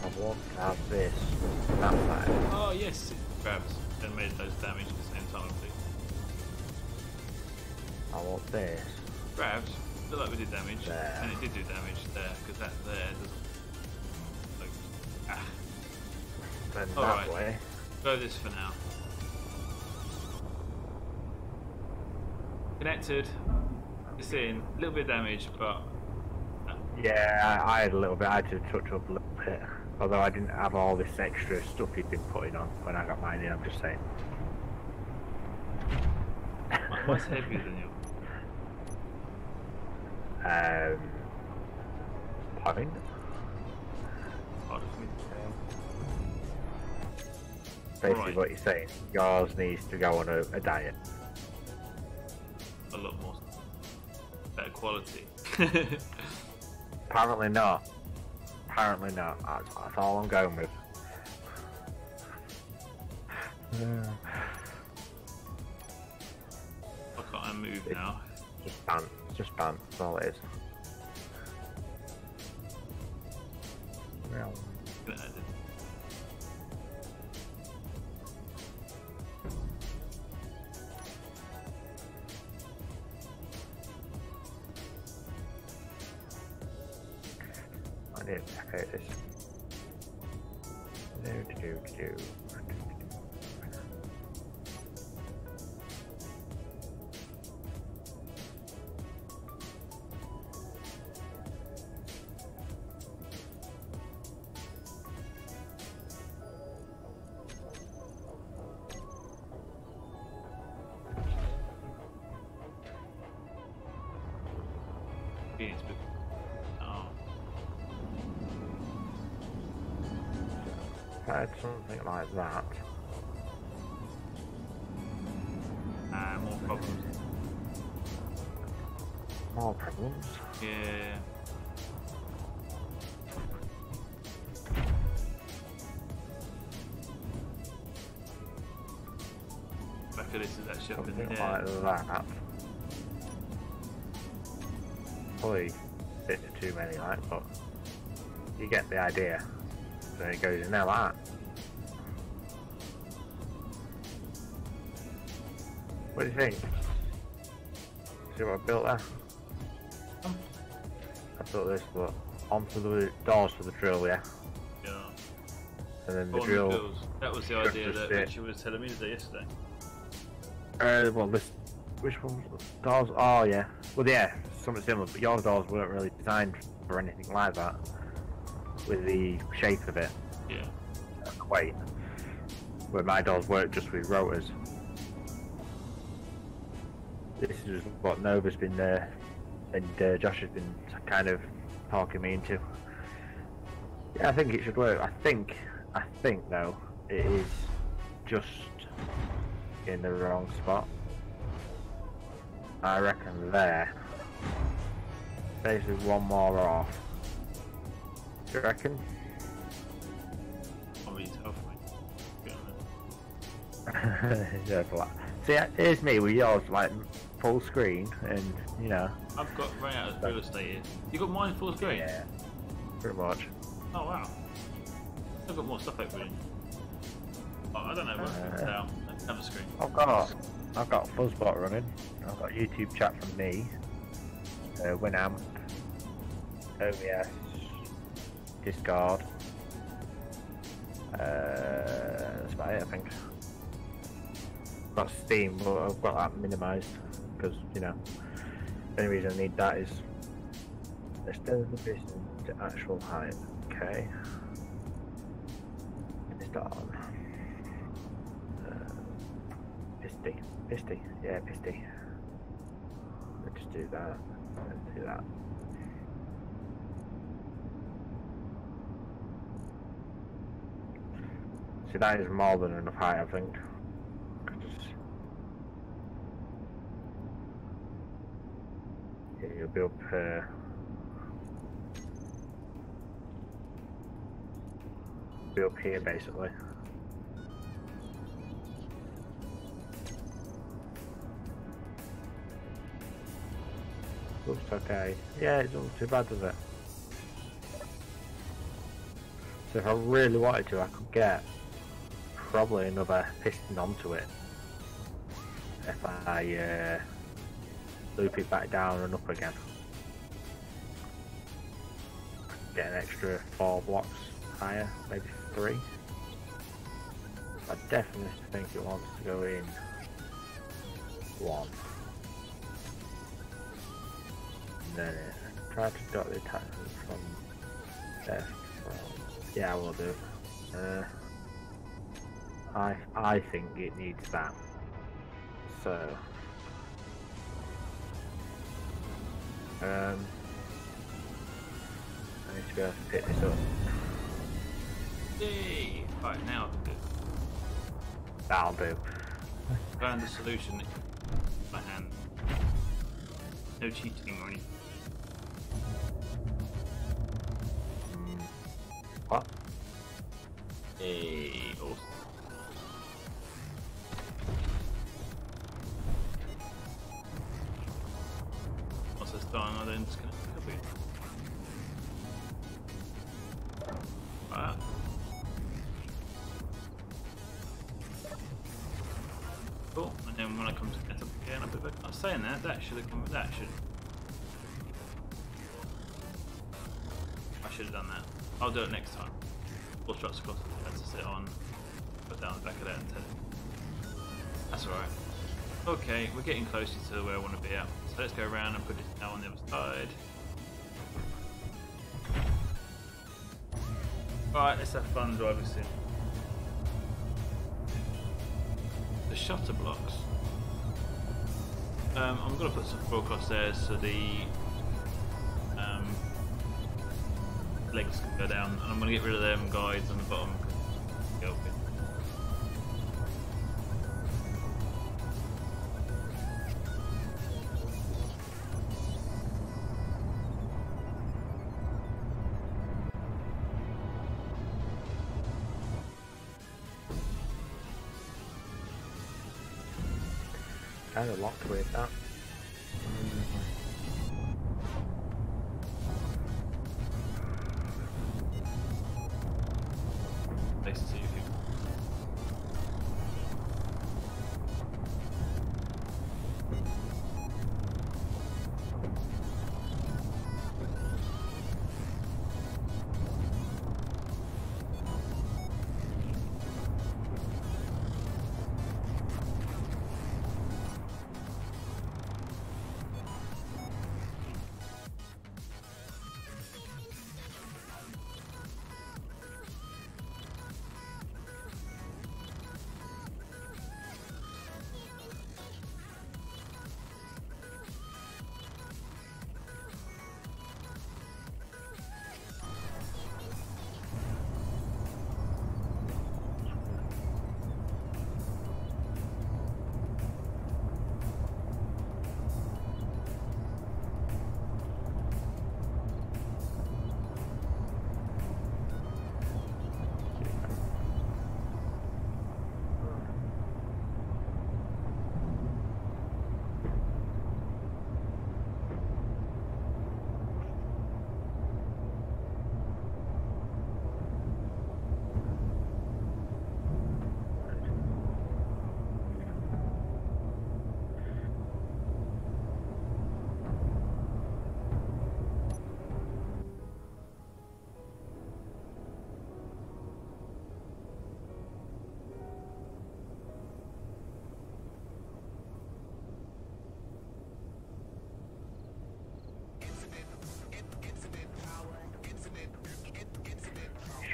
I want to have this that side. Oh yes, it grabs and made those damage at the same time, please. I want this. Grabs, I feel like we did damage, there. and it did do damage there, because that there doesn't focus. Ah. Then that Alright, way. go this for now. Connected, it's in, a little bit of damage, but... Yeah, I had a little bit, I had to touch up a little bit. Although I didn't have all this extra stuff he'd been putting on when I got mine in, I'm just saying. Mine's heavier than yours. Point. Basically Right. what you're saying, yours needs to go on a diet. A lot more. Better quality. Apparently not. Apparently not. That's all I'm going with. Why can't I move now? Just ban. That's all it is. Well. I need to check out this. Do. Something like that. More problems. More problems? Yeah. Back of this is actually up in Something there. like that. Probably a bit too many, like, but you get the idea. There it goes in there like that. What do you think? See what I built there? I built this, but onto the doors for the drill, yeah? Yeah. And then the drill... That was the idea that Richard was telling me to do yesterday. Well, this... Which one? Doors? Oh, yeah. Well, yeah, something similar, but your doors weren't really designed for anything like that. With the shape of it. Yeah. And the weight. Where my doors work just with rotors. This is what Nova's been and Josh has been kind of talking me into. Yeah, I think it should work. I think though, it is just in the wrong spot. I reckon there. Basically one more off. Do you reckon? I mean, tough, mate. Yeah, but see, here's me with yours, like full screen, and you know. I've got running out of real estate here. You got mine full screen? Yeah, pretty much. Oh wow. I've got more stuff open. Oh, I don't know what to tell. Let's have a screen. I've got Fuzzbot running. I've got YouTube chat from me. Winamp. OBS. Discord. That's about it, I think. I've got Steam, but I've got that minimised because, you know, the only reason I need that is extend the business to actual height. Okay. Start on. Pisty. Yeah, Pisty. Let's just do that. Let's do that. See, that is more than enough height, I think. Yeah, you'll be up here, basically. Looks okay. Yeah, it doesn't look too bad, does it? So if I really wanted to, I could get probably another piston onto it. If I loop it back down and up again. Get an extra 4 blocks higher, maybe 3. I definitely think it wants to go in 1. And then try to dot the attachment from left. Yeah, I will do. I think it needs that. So I need to be able to pick this up. Yay! Right, now I can do it. That'll do. Found the solution in my hand. No cheating or anything. What? Hey, awesome. it's done, I'll then disconnect the copy. Right. Cool, and then when I come to set up again, I was saying that should have come with that, I should have done that. I'll do it next time. 4 struts across the bed to sit on, put down the back of that and tell it. That's alright. Okay, we're getting closer to where I want to be at. So let's go around and put this now on the other side. Alright, let's have fun driving sim. The shutter blocks. I'm going to put some floor across there so the legs can go down, and I'm going to get rid of them guides on the bottom. Kind of locked with that. Nice to see you.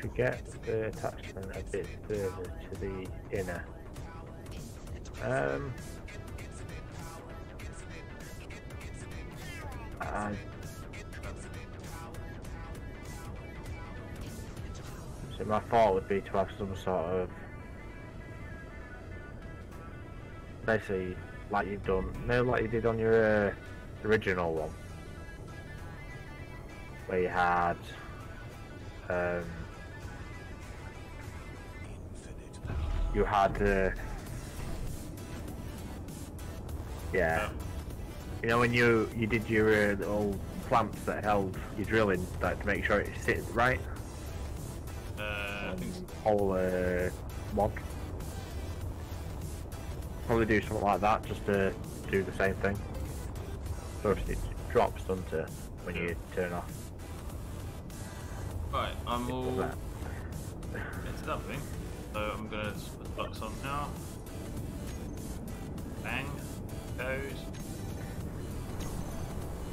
Should get the attachment a bit further to the inner. So my thought would be to have some sort of, basically like you've done, no, like you did on your original one, where you had yeah. You know when you did your little clamps that held your drilling, like to make sure it sits right. I think so. Whole log. Probably do something like that just to do the same thing. So if it drops, doesn't it, when you turn off. Right, I'm all into that thing. So I'm gonna put the box on now. Bang. Goes.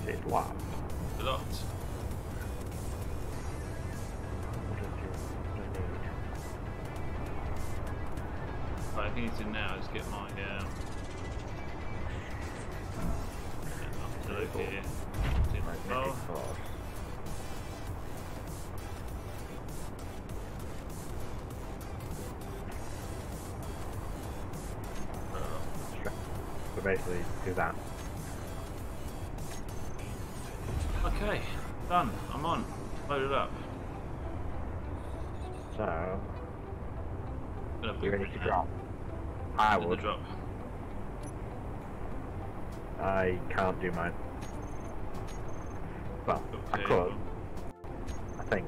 It's locked. Locked. What I need to do now is get my up to look here. Oh. So basically do that. Okay, done. I'm on. Loaded up. So Gonna you ready to blueprint drop? I that. would. Drop. I can't do mine. Well, I Okay, could. well, I think.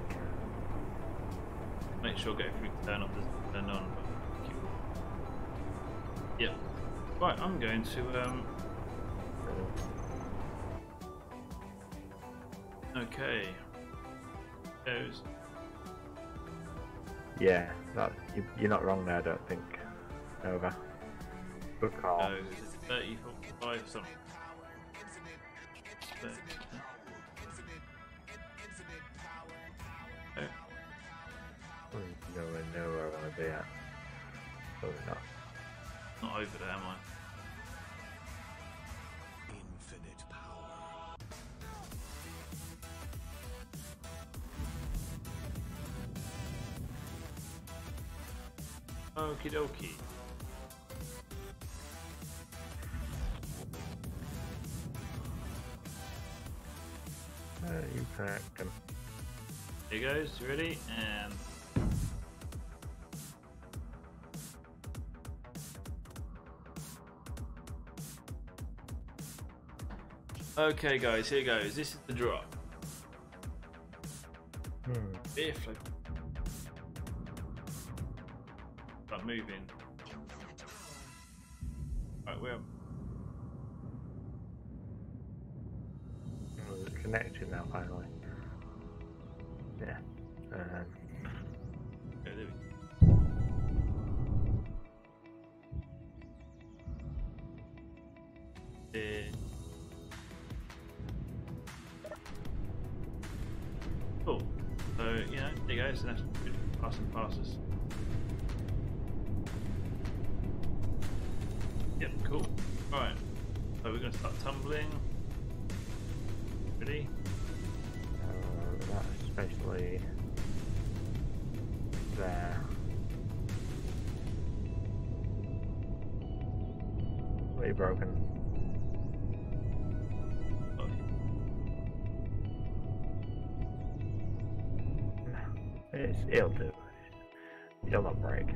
make sure get everything turned off as turned on. Yep. Right, I'm going to okay. Goes. Yeah, you're not wrong there. I don't think. Over. Good call. Goes. 30, 45, something. 30. Oh, Nowhere near where I want to be at. Probably not. not over there, am I? Infinite power. Okie dokie. You connect them. Here goes. You ready? And okay, guys. Here goes. This is the drop. If I start moving, right, well, It's connected now finally. Yeah. okay, there we go. Cool. So, you know, there you go. So that's pass and passes. Yep, cool. Alright. So we're going to start tumbling. Ready? That's especially there. Really broken. It'll do. It'll not break.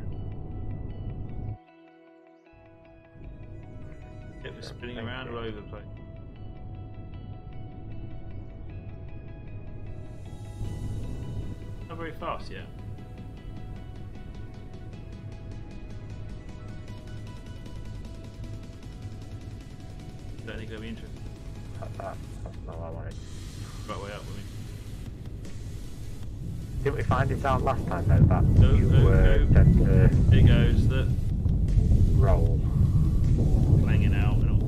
It was spinning around all over the place. Not very fast yet. Certainly going to be interesting. That's not what I wanted. Right way up with me. Didn't we find it out last time though that No, you no, no. tend to Here goes the roll? clanging out and all.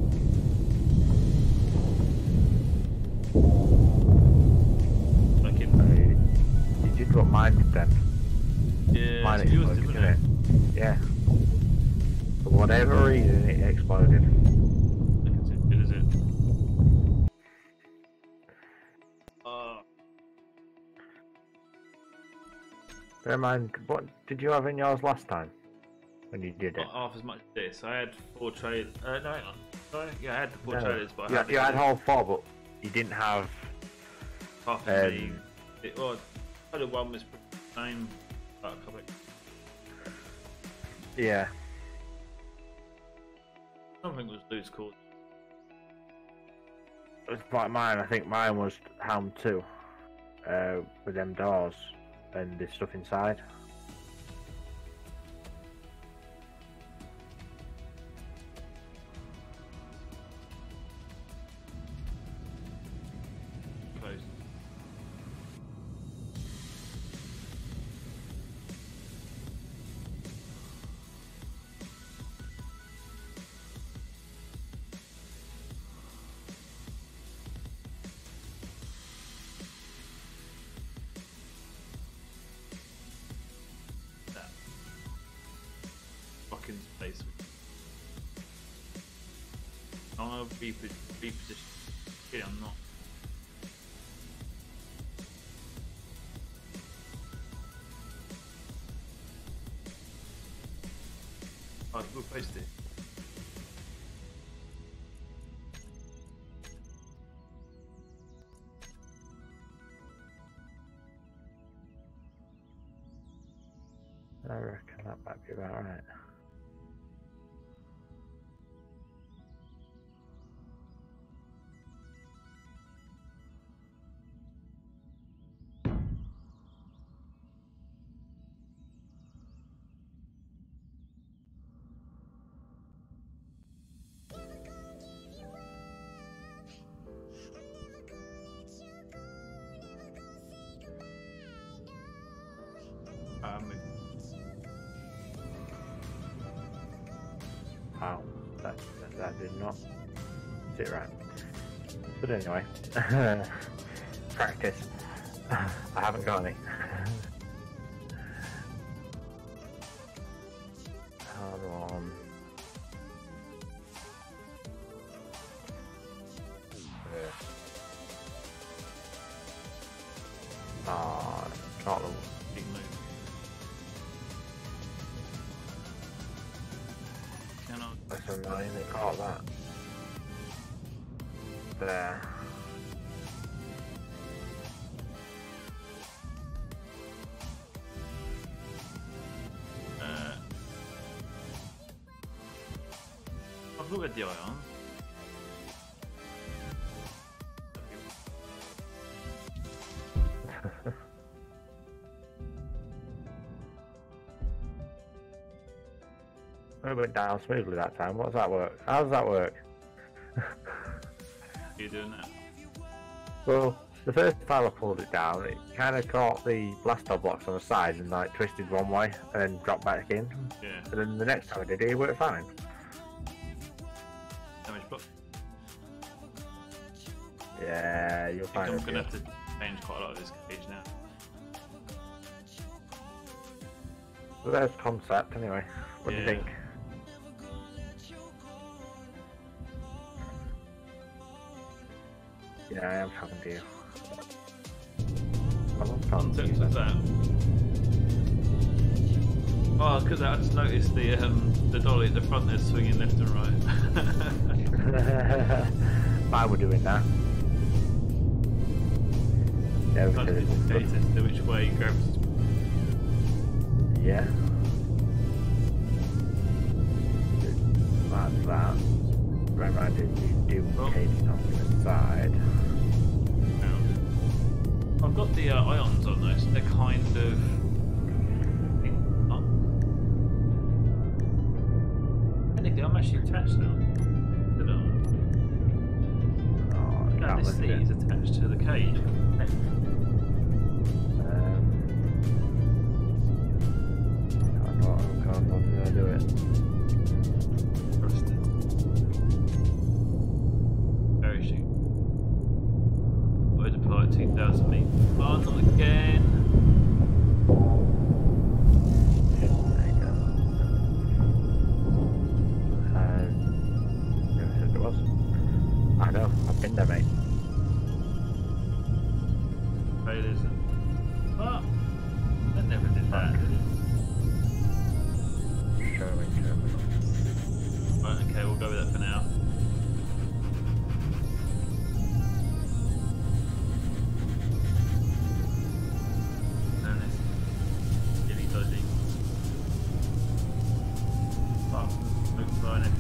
Like in, You did what mine did then. yeah, Mine it's yours, exploded, didn't it? Yeah. For whatever reason, it exploded. Look at it, good as it. Bear in mind, what did you have in yours last time when you did it? Not half as much as this. I had 4 trailers. No, hang on. Sorry. Yeah, I had the 4 No. trailers, but You had whole 4, but you didn't have. half as many. Well, I had one was pretty the same. But a couple. Yeah. Something was loose cord. It was like mine. I think mine was Helm 2, with them doors and the stuff inside. Close. That fucking space. I'm gonna reposition. Okay, I'm not. Oh, we'll post it. I reckon that might be about right. Wow, that did not sit right. But anyway, practice. I haven't got any. Hold on. Ah, not the Big move. Cannot. That's annoying, it caught that. There. I've looked at the ions. It went down smoothly that time. What does that work? How does that work? You're doing that. Well, the first time I pulled it down, it kind of caught the blaster blocks on the side and like twisted one way and then dropped back in. Yeah. And then the next time I did it, it worked fine. Damage block. Yeah, you'll I find think it. I'm gonna have to change quite a lot of this cage now. Well, there's concept anyway. What do you Yeah. think? Yeah, I am talking to you. Concept of that. Oh, because I just noticed the dolly at the front there swinging left and right. Mine were doing that. Yeah, Trying to be complicated to which way gravity. yeah. Like that. Remember, I did do caging on the side. I've got the ions on those. They're kind of. Technically, I'm actually attached now. Oh, I Now can't this lift seat it. is attached to the cage. How did I do it? Rusted. Parachute. I deploy at 2,000 meters. Oh, not again. There you go. Never said it was. I know, I've been there, mate. Failures. What? That never did that, did it? Showing. Right, okay, we'll go with that for now. And it's really dodgy. Fuck, smoke flying in.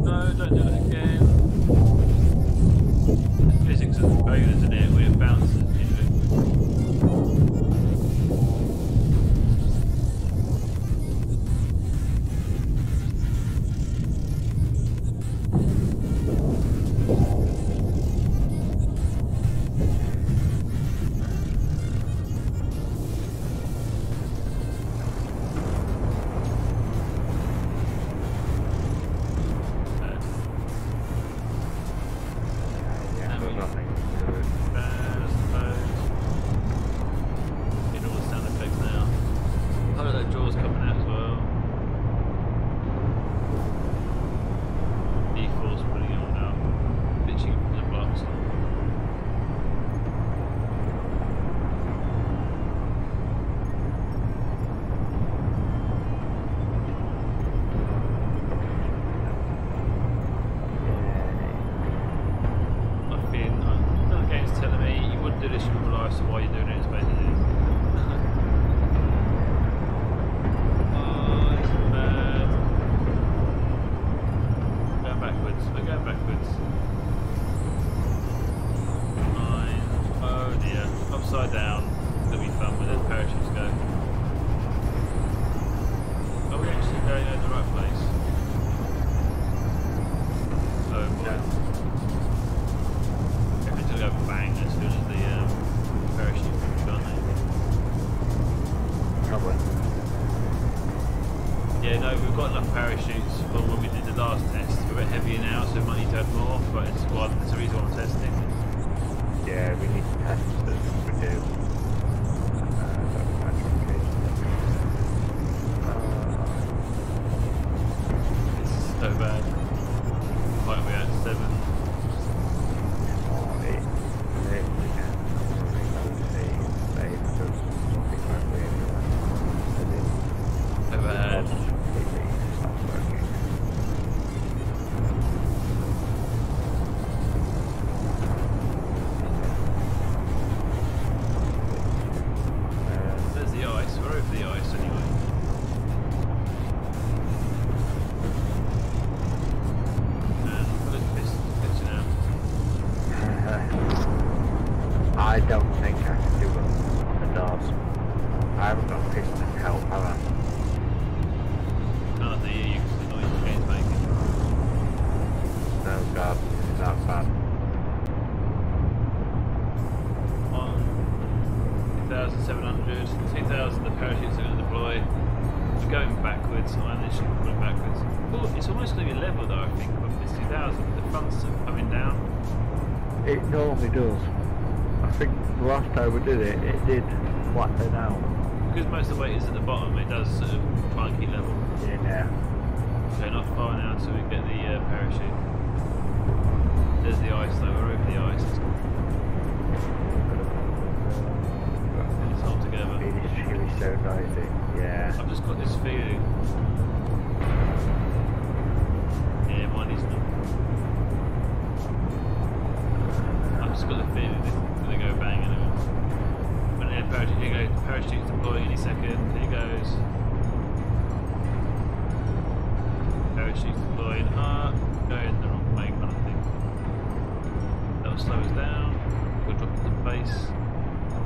No, don't do it again. The physics of the boat, isn't it? Where it bounces into it. Yeah, there's nothing. I suppose. Get all the sound effects now. Oh, that jaw's coming out as well. D-force putting it on now. Pitching it from the blocks. Another game's telling me you wouldn't do this in real life, so why are you doing it? It's basically oh, it's bad. Going backwards. We're going backwards. 9. Oh dear. Upside down. It'll be fun with it. Parachutes go. Are we actually going in the right place? so we might need to add more, but it's the reason why I'm testing. Yeah, we need to test this. We do. It's so bad. Might be at 7. So bad. There's the ice. We're over the ice anyway. And look at this picture now. I don't think I can do it on the doors. I haven't got piston help, have I? None of the EU because the noise the game's making. No, God, it's that bad. On 2,700, 2,000 the parachutes are going to deploy. We're going backwards, I literally put backwards. Oh, it's almost going to be level though, I think, with this 2,000. The fronts are coming down. It normally does. I think the last time we did it, it did flatten out. Because most of the weight is at the bottom, it does sort of try and keep level. Yeah. Okay, not far now until we get the parachute. There's the ice though, we're over the ice. It's all together. It is really so noisy. Yeah. I've just got this feeling. Yeah, mine is not. I've just got the feeling it's going to go bang in a minute. But yeah, parachute, here you go. Parachute's deploying any second. Here it goes. Parachute's deploying. Going the wrong way kind of thing. That'll slow us down. We'll drop the base.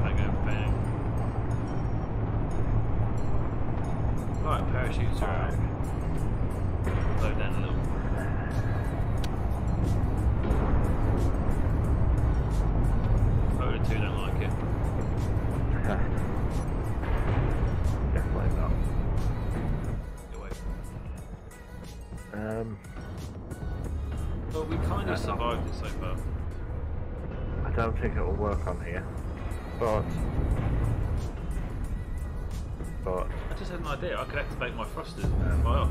Bang, go bang. Right, parachutes are out. Slow down a little. Motor 2 don't like it. Definitely not. Get away. Well, we kind of survived it so far. I don't think it will work on here. But I just had an idea. I could activate my thrusters and fly off.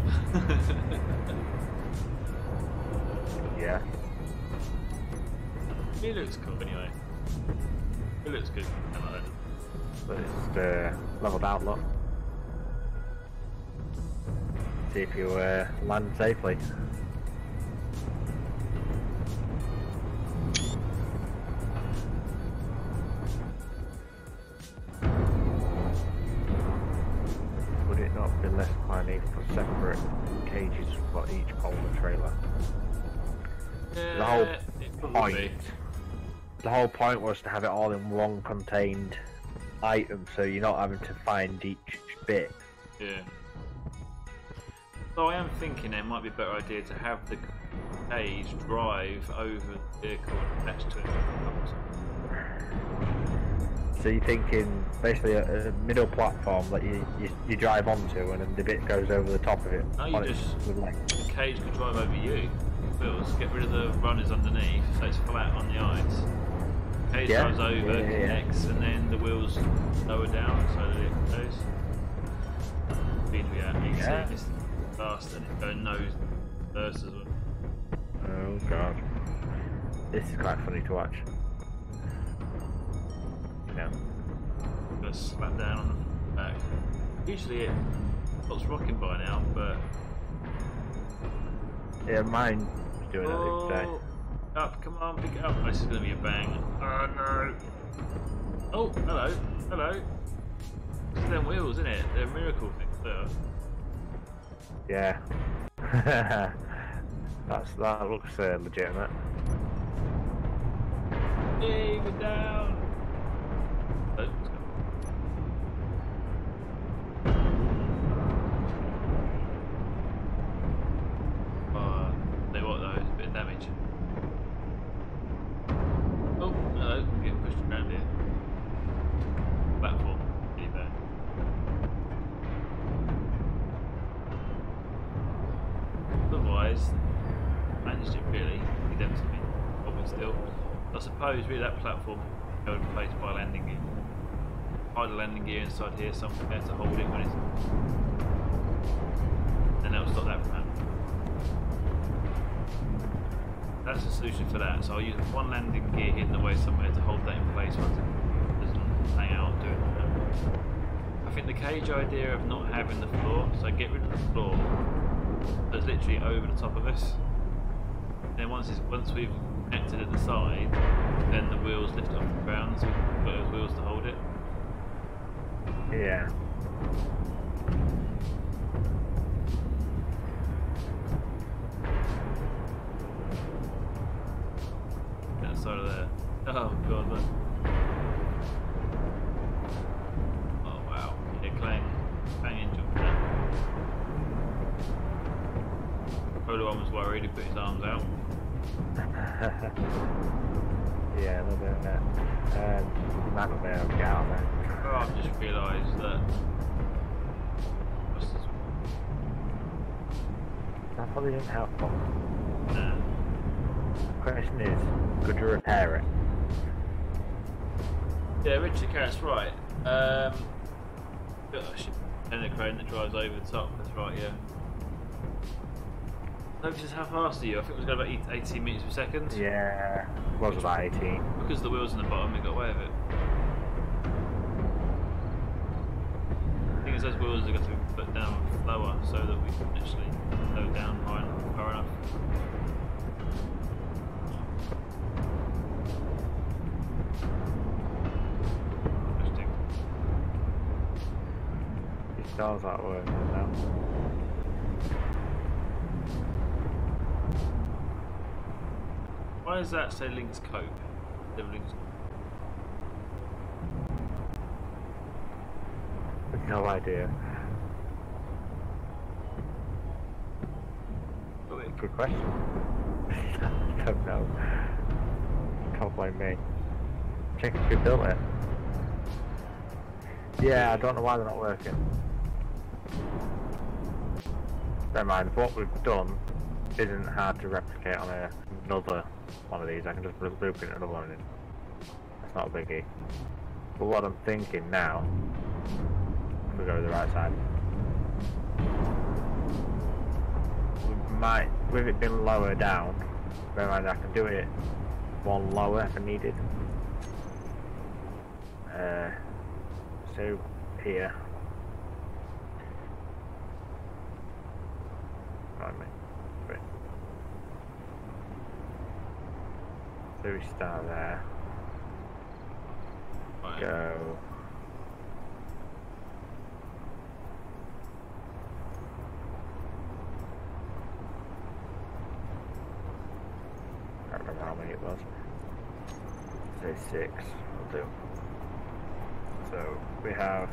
yeah. It looks cool anyway. It looks good. I like it. But it's leveled out, look. See if you land safely. Would it not be less planning for separate cages for each Polar trailer? The whole it would point. be. The whole point was to have it all in one contained item, so you're not having to find each bit. Yeah. So I am thinking it might be a better idea to have the cage drive over the vehicle attached to it. So you're thinking basically a middle platform that you drive onto, and then the bit goes over the top of it. No, you just like... the cage could drive over you. Wheels, get rid of the runners underneath, so it's flat on the ice. Cage drives over, connects, and then the wheels lower down so that it goes. Speed we are. You can see this fast and it goes nose first as well. Oh god. This is quite funny to watch. Yeah. Just slap down on the back. Usually it stops rocking by now, but yeah, mine's doing that today. Up, come on, pick it up. This is going to be a bang. Oh no. Oh, hello, hello. It's them wheels, isn't it? They're miracle things there. Yeah. that looks legitimate. Hey, we're down. Oh, let's go. Tell you what though, it's a bit of damage. Oh, hello, I'm getting pushed around here. Platform, really bad. Otherwise, managed it really. still. I suppose really that platform can be replaced by a landing gear. Hide a landing gear inside here somewhere to hold it when it's... and that'll stop that from happening. That's the solution for that, so I'll use one landing gear hidden away somewhere to hold that in place once it doesn't hang out doing that. I think the cage idea of not having the floor, so get rid of the floor that's literally over the top of us. Then once we've connected at the side, then the wheels lift off the ground, so we've got those wheels to hold it. Yeah. That side of there. Oh god, look. Oh wow. Yeah, Clang injured that. Polo one was worried, he put his arms out. Yeah, a little bit of that. You might not be able to get out there. Oh, I've just realised that. What's this? That probably didn't help them. Nah. Question is, could you repair it? Yeah, Richard Carrot's right. And the crane that drives over the top, that's right, yeah. Notice how fast are you? I think it was going about 18 metres per second. Yeah, was about 18. Because the wheels on the bottom, it got away with it. I think it's those wheels are going to be put down lower so that we can actually slow down high enough, far enough. Interesting. These stars aren't working now. Why does that say Link's Cope? Link's... No idea. Good question. I don't know. Can't blame me. Check if we built it. Yeah, I don't know why they're not working. Never mind, what we've done isn't hard to replicate on another one of these. I can just blueprint another one in. That's not a biggie. But what I'm thinking now, if we go to the right side, we might, with it being lower down, bear in mind I can do it one lower if I needed. So here. Right, mate. Wait. So we start there. Right. Go. I don't remember how many it was. Say 6. We'll do. So we have.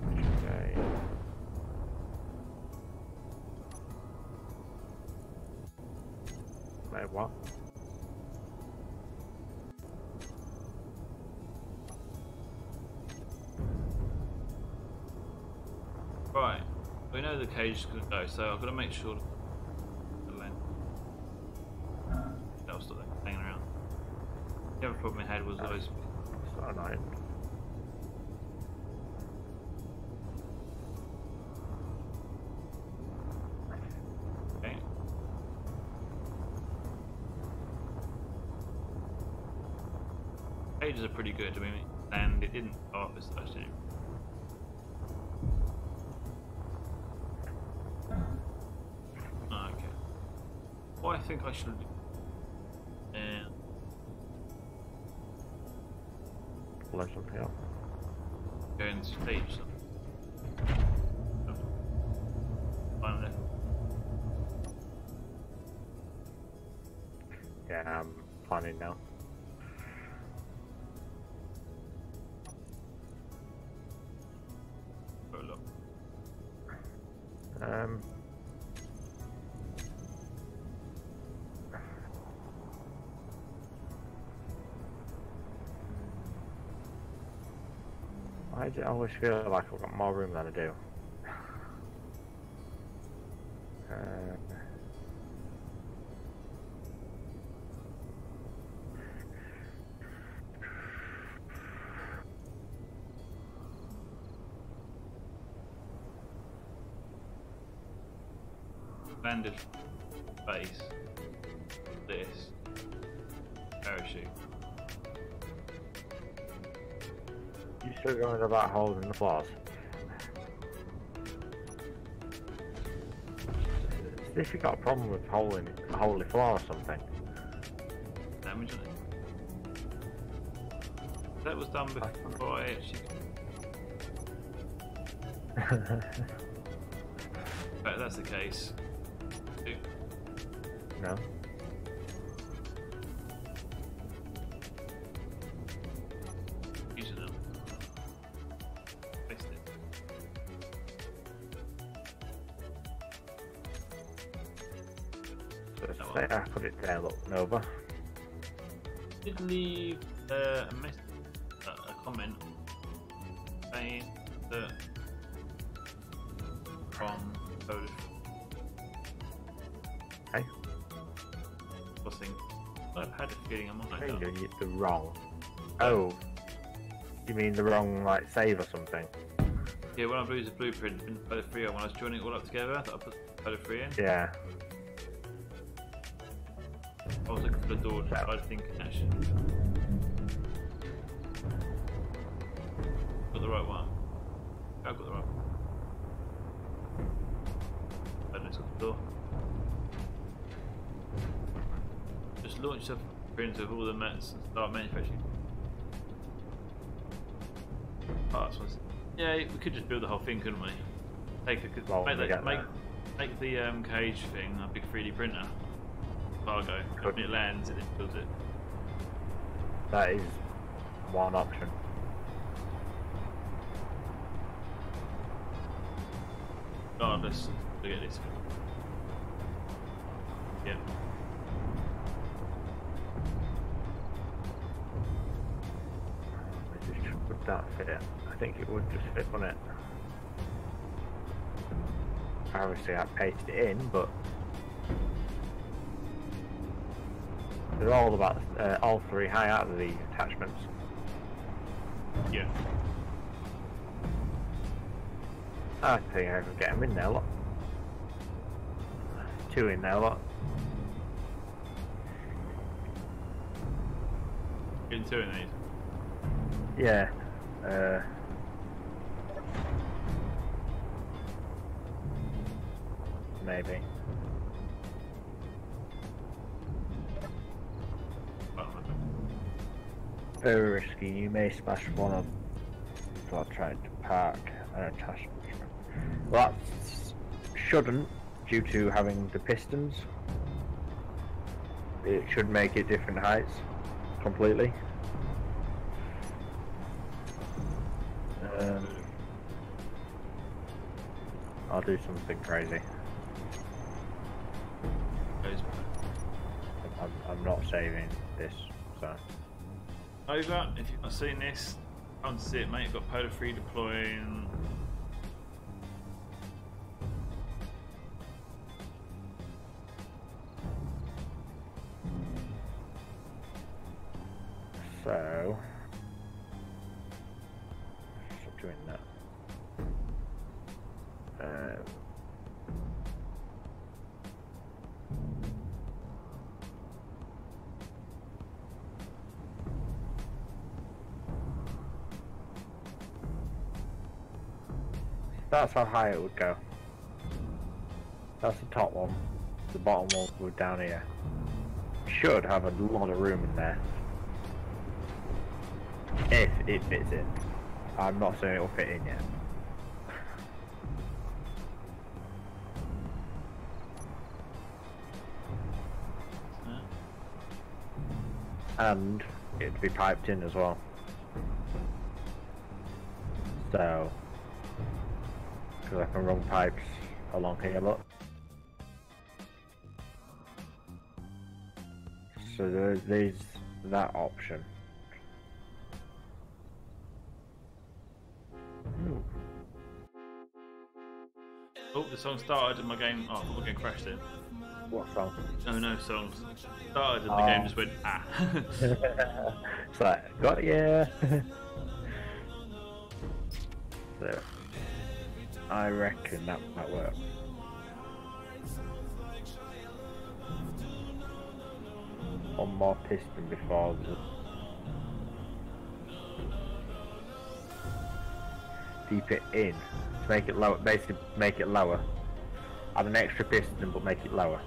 Okay. Wait, what? Right, we know the cage is going to go, so I've got to make sure the length. That'll stop that hanging around. The other problem I had was those. It's not annoying. Okay. Cages are pretty good, I mean, and it didn't go off as such, did it? Oh, okay. What I think I should do. Blow something up. Go and stage something. Finally. Yeah, I'm planning now. Go look. Why do I always feel like I've got more room than I do? Landed base. This. Parachute. You still going about holes in the floors? If you got a problem with a hole in the floor or something. Damage on it. That was done before I actually. But that's the case. No. Using them. Waste it. So say I put it there, look, Nova. Did leave a message, a comment saying that from Polish. Hey? I've had a feeling I might Hey, have done. you're the wrong. Oh. You mean the wrong, like, save or something? Yeah, when I lose the blueprint in Polo 3 when I was joining it all up together, I thought I put Polo 3 in. Yeah. I was looking for the door and tried thinking actually. Got the right one. I've got the right one. I just got the door. Just launch the print of all the mats and start manufacturing parts. Yeah, we could just build the whole thing, couldn't we? Make the cage thing a big 3D printer. Cargo. When it lands, it builds it. That is one option. Regardless, look at this. Yeah. Would that fit? I think it would just fit, wouldn't it? Obviously, I pasted it in, but they're all about all three high out of the attachments. Yeah. I think I can get them in there, look. Two in there, look. Getting two in these. Yeah. Maybe. Very risky. You may smash one of while trying to park an attachment. Well, that shouldn't, due to having the pistons. It should make it different heights completely. I'll do something crazy. I'm not saving this, so. Over, if you've not seen this, come to see it, mate. You've got Polo 3 deploying. So, stop doing that. That's how high it would go. That's the top one. The bottom one would down here. Should have a lot of room in there. If it fits in. I'm not saying it'll fit in yet. And it'd be piped in as well. So, because I can run pipes along here, look. So there's that option. Ooh. Oh, the song started and my game. Oh, I thought my game crashed in. What song? Oh no, songs started and the game just went ah. It's like, got ya. So, I reckon that might work. One more piston before the... Deep it in to make it lower, basically make it lower. Add an extra piston but make it lower.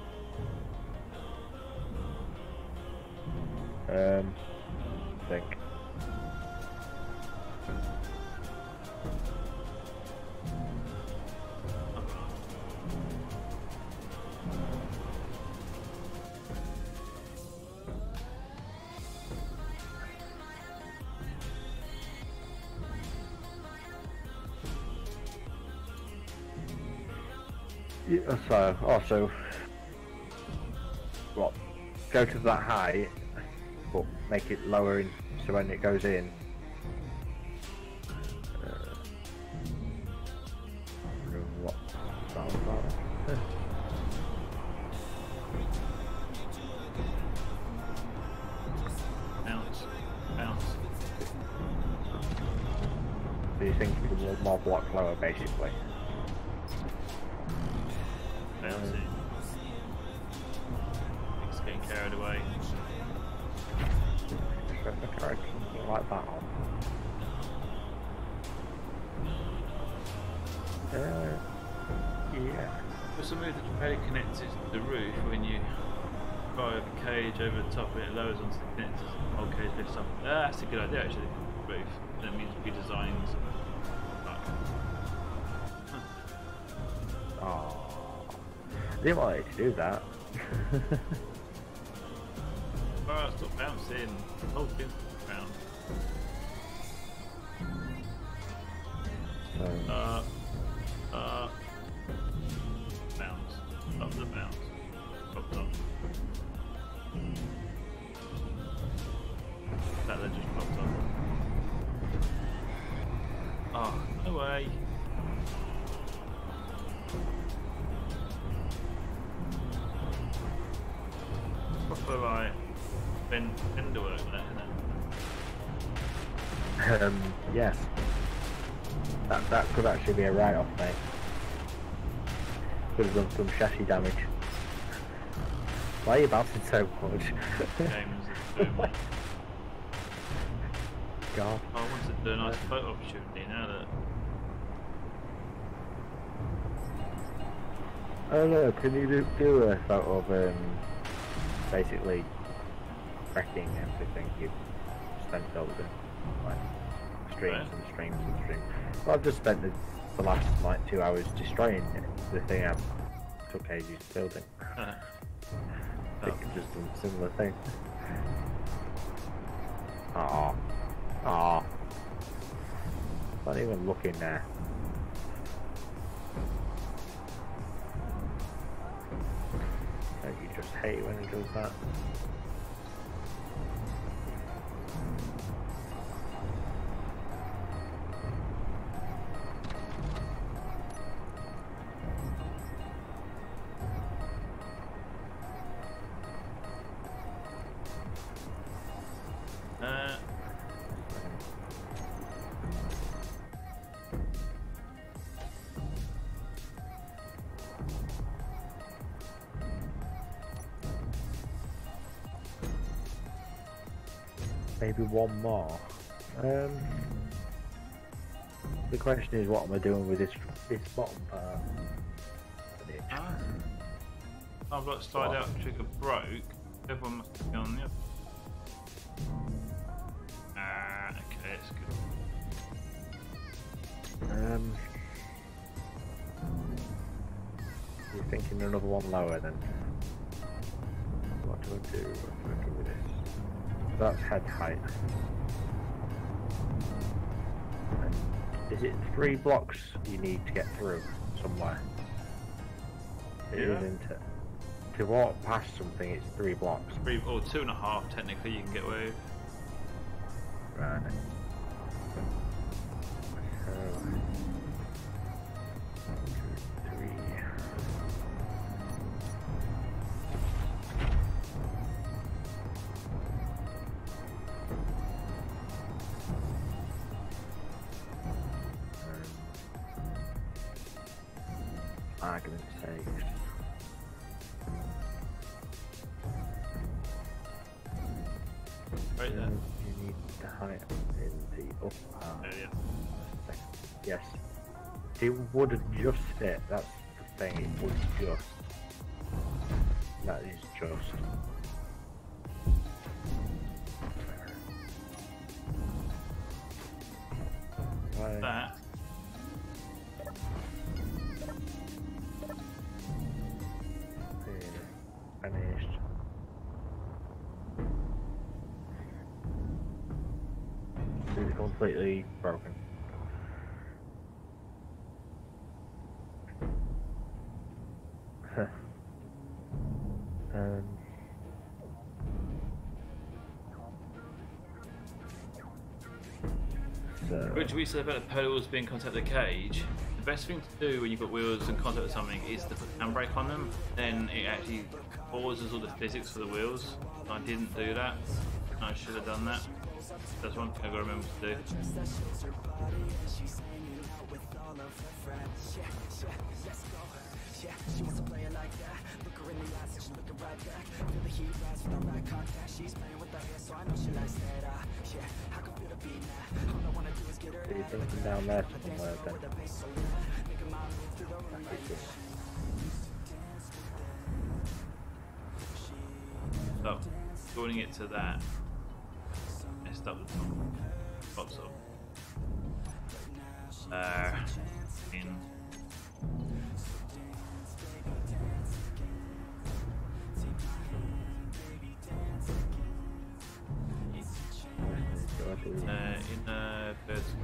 I think. Yeah, so also, what? Go to that height, but make it lower in, so when it goes in. What? That was about. Bounce, bounce. So you think you want more block lower, basically? Bouncy. It's getting carried away. So if I carry something like that on. Yeah. For some reason, the propeller connects it to the roof when you drive a cage over the top and it lowers onto the connectors. The whole cage lifts up. That's a good idea actually. Roof. That means we designed. Oh, I didn't want it to do that. Oh, stop bouncing. The whole thing's around. Bounce. Up the bounce. Popped up. That then just popped up. Oh, no way. Proper like fender work there, isn't it? Yes. That could actually be a write-off, mate. Could have done some chassis damage. Why are you bouncing so much? Games is booming. God. I wanted to do a nice photo opportunity now that. Oh no, can you do a photo of basically wrecking everything you've spent building? Like streams and streams and streams. Well, I've just spent the last like 2 hours destroying the thing I took ages building. I think I've just done a similar thing. Aww. Aww. Not even looking there. You just hate when it does that. Maybe one more. The question is, what am I doing with this bottom part? I've got slide out trigger broke. Everyone must be on the other. Okay, it's good. You're thinking another one lower then. What do I do? What do I do with this? That's head height. And is it 3 blocks you need to get through somewhere? It is, isn't it? To walk past something, it's 3 blocks. 3 or 2.5 technically you can get away with. Right. So, 1, 2, 3. argument's sake. Right there. You need the height in the upper half. Oh, yeah. Yes. It would adjust it, that's the thing, it would just. That is just. Right. That. Finished. It's completely broken. um, so Which we said about the pedals being in contact with the cage. The best thing to do when you've got wheels in contact with something is to put handbrake on them. Then it actually pauses all the physics for the wheels. I didn't do that. I should have done that. That's one thing I've got to remember to do. there's something down there somewhere then. So, joining it to that, messed up the top. Tops up. In. Birds.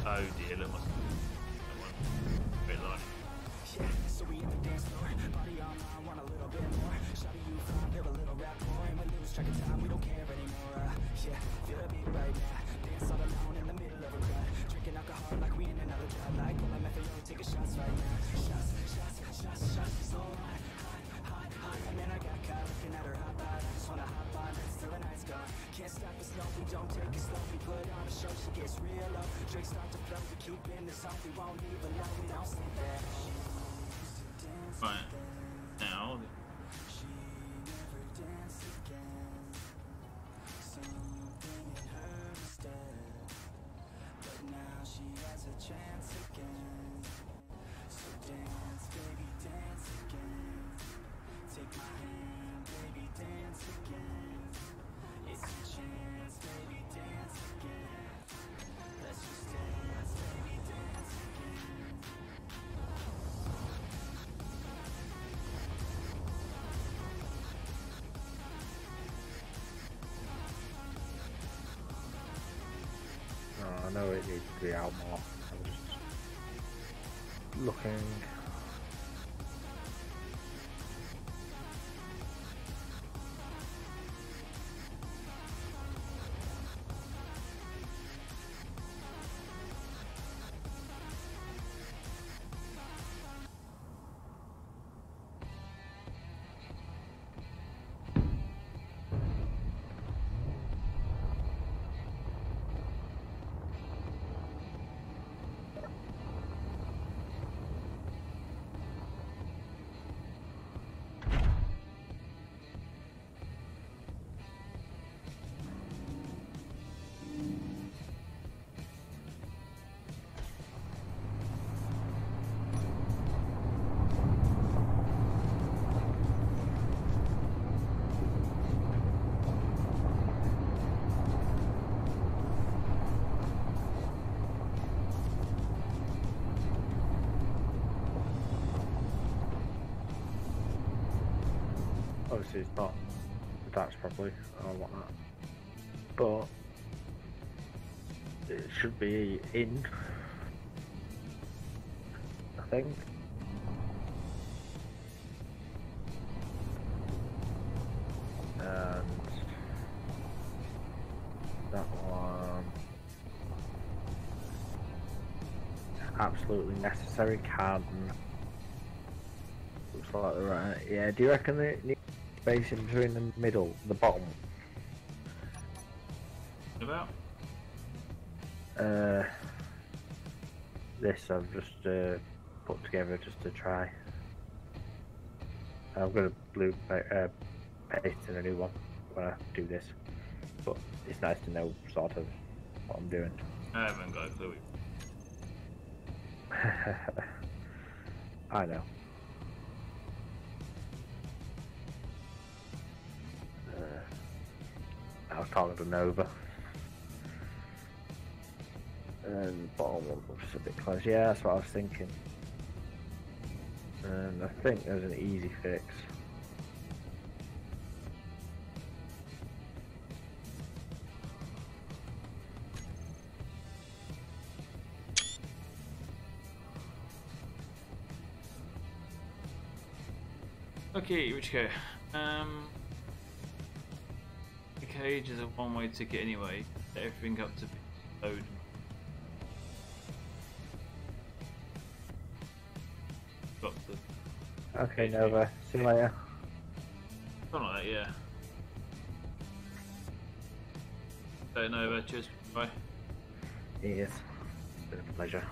Oh dear, look what's that one. Bit long. So we hit the dance floor, body online, want a little bit more. Shawty, you fine, they're a little rap boy, and we lose track of time, we don't care anymore. Yeah, feel the beat right now. Dance all alone in the middle of a crowd, drinking alcohol like we in another crowd. Like all I'm FAO, taking shots right now. Shots, so hot. And then I got caught looking at her hot bod. I just wanna hop on, dance till the night's gone. Can't stop us, no, we don't take it slow. We put on a show, she gets real low. Drinks start to flow, we keep in the zone. We won't leave alone, we don't sleep there. Right. Now. I know it needs to be out more. I'm just looking. Obviously it's not attached properly, I don't want that. But it should be in, I think. absolutely necessary can. Looks like they're right. Yeah, do you reckon they need space in between the middle, the bottom? About? This I've just put together just to try. I'm gonna paste in a new one when I do this, but it's nice to know sort of what I'm doing. I haven't got a clue. I know. I'll call it a Nova. And the bottom one looks a bit close. Yeah, that's what I was thinking. And I think there's an easy fix. Okay, which go? The cage is a one-way ticket anyway. Set everything up to load. Got the Okay, Nova. See you later. something like that, yeah. So Nova, cheers, bye. Yes. Been a pleasure.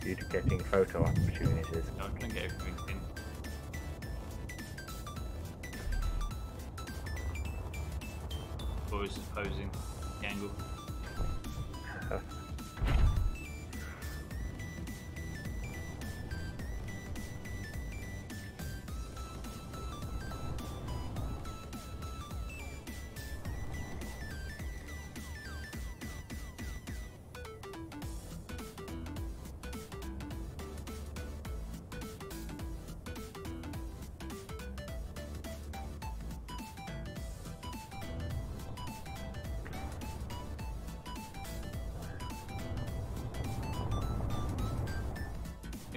Due to getting photo opportunities. I'm trying to get everything in. Always opposing the angle.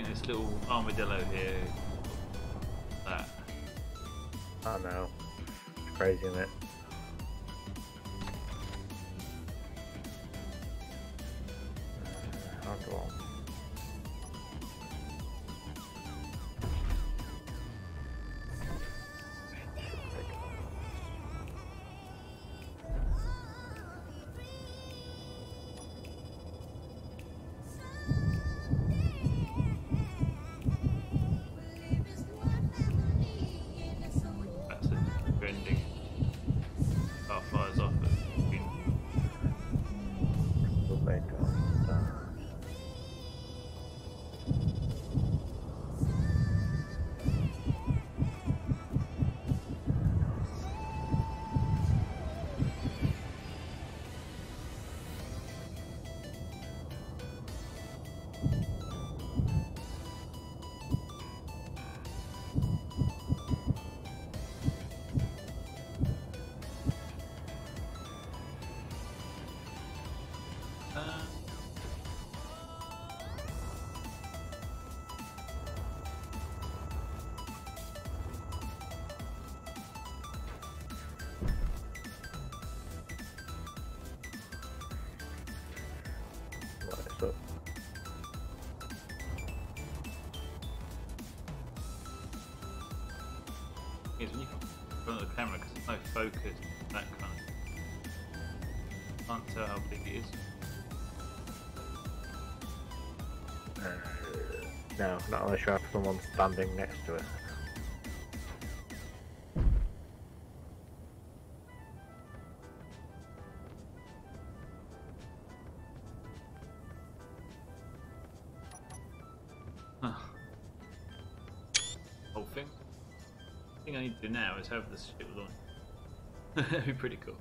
This little armadillo here. That. I know. It's crazy, isn't it? I'll go on. That's a trending. Is when you come in front of the camera because there's no focus, that kind of. Can't tell how big it is. No, not unless you have someone standing next to it. Huh. Whole thing. The thing I need to do now is have this ship launched. That'd be pretty cool.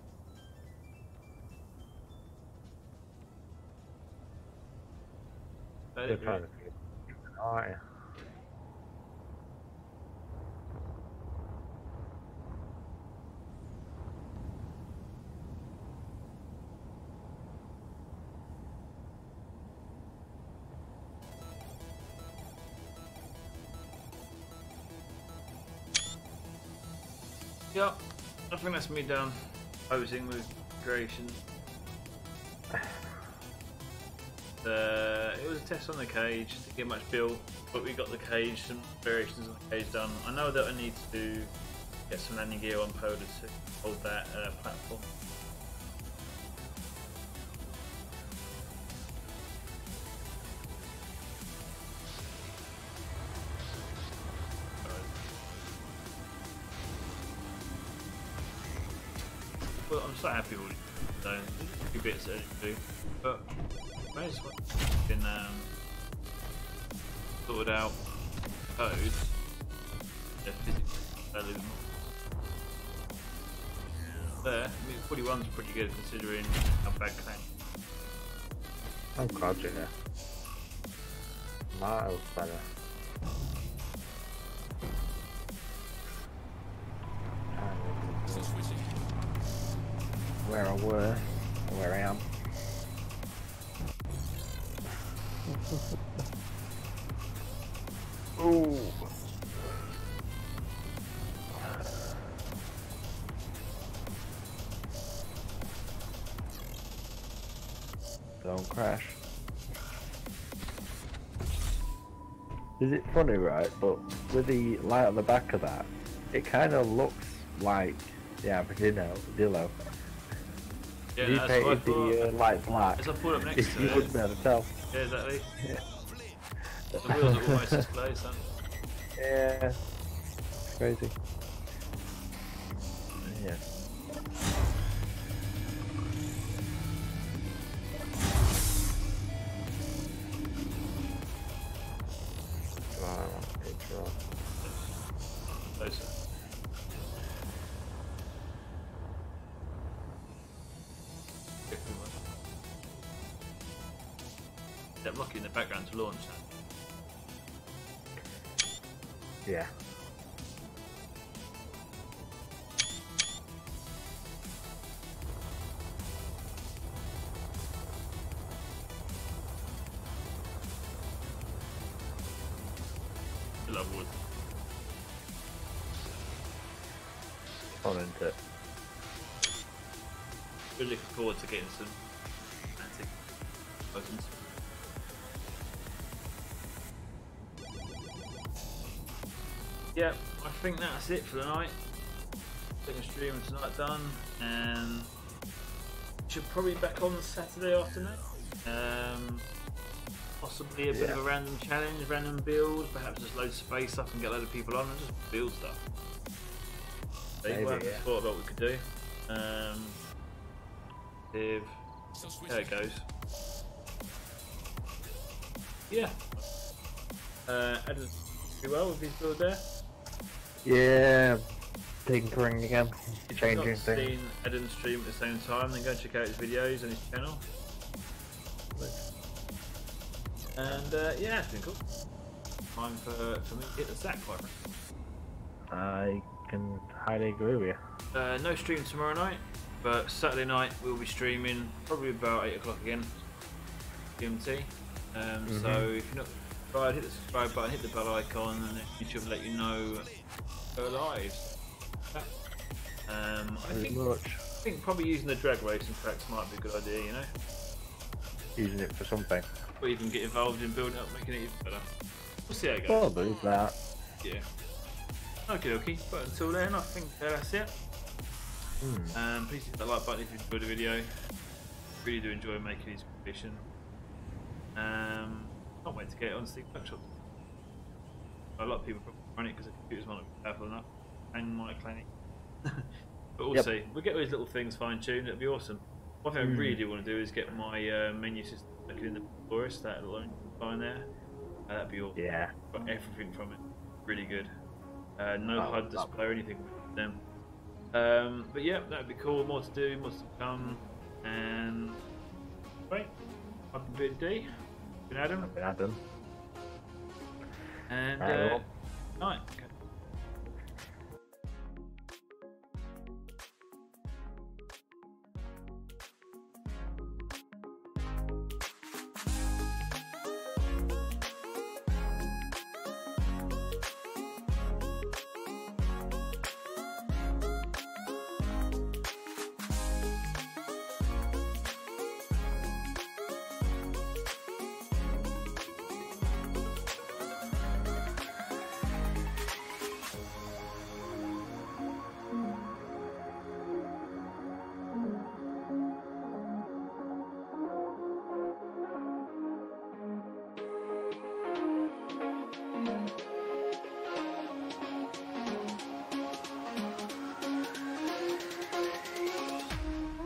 You're trying to figure it out, aren't you? Yep, I think that's me done posing with creations. It was a test on the cage, didn't get much build, but we got the cage, some variations on the cage done. I know that I need to get some landing gear on Polar to hold that platform. Well, I'm so happy with it. So, there's a few bits that I didn't do, but most of it's been sorted out code. The physics value. There, I mean, 41's pretty good considering how bad claim. Oh god, yeah. Miles better. Where I were, where I am. Ooh. Don't crash. Is it funny, right? But with the light on the back of that, it kind of looks like the average Dillo. Yeah, If you that's what I painted thought. the light black, As I put up next to you it. wouldn't be able to tell. Yeah, exactly. Yeah. The wheels are almost display, so. Yeah. It's crazy. Yeah. God, I want to picture off. Closer. That rocket in the background to launch that. Yeah. I love wood. Fun, isn't it? Really looking forward to getting some romantic buttons. Yeah, I think that's it for the night. Second stream tonight done, and should probably be back on Saturday afternoon. Possibly a bit of a random challenge, random build, perhaps just load space up and get a load of people on and just build stuff. Maybe, We'll have yeah. thought about what we could do. If there it goes. Yeah. Adam pretty well with his build there. Yeah. Tinkering again. If you've Changing not things. seen Adam's stream at the same time, then go check out his videos on his channel. And yeah, it's been cool. Time for me to hit the sack, quite frankly. I can highly agree with you. No stream tomorrow night, but Saturday night we'll be streaming probably about 8 o'clock again, GMT. So if you're not subscribed, hit the subscribe button, hit the bell icon, and then YouTube will let you know go live. I think probably using the drag racing tracks might be a good idea, you know? Using it for something. Or even get involved in building up, making it even better. We'll see how it goes. Probably that. Yeah. Okay, okay. But until then, I think that's it. Please hit that like button if you enjoyed the video. Really do enjoy making these creations. Can't wait to get it on Steam Workshop. A lot of people probably run it because the computers might not be powerful enough and might claim it. But we'll see. We'll get all these little things fine tuned. It'll be awesome. One thing I really do want to do is get my menu system looking in the forest. That little line there. That'd be awesome. Yeah. Got everything from it. Really good. No HUD display or anything with them. But yeah, that'd be cool. More to do, more to come. And great. I've been Beardie.D. Been Adam. I've been Adam. And Right, well.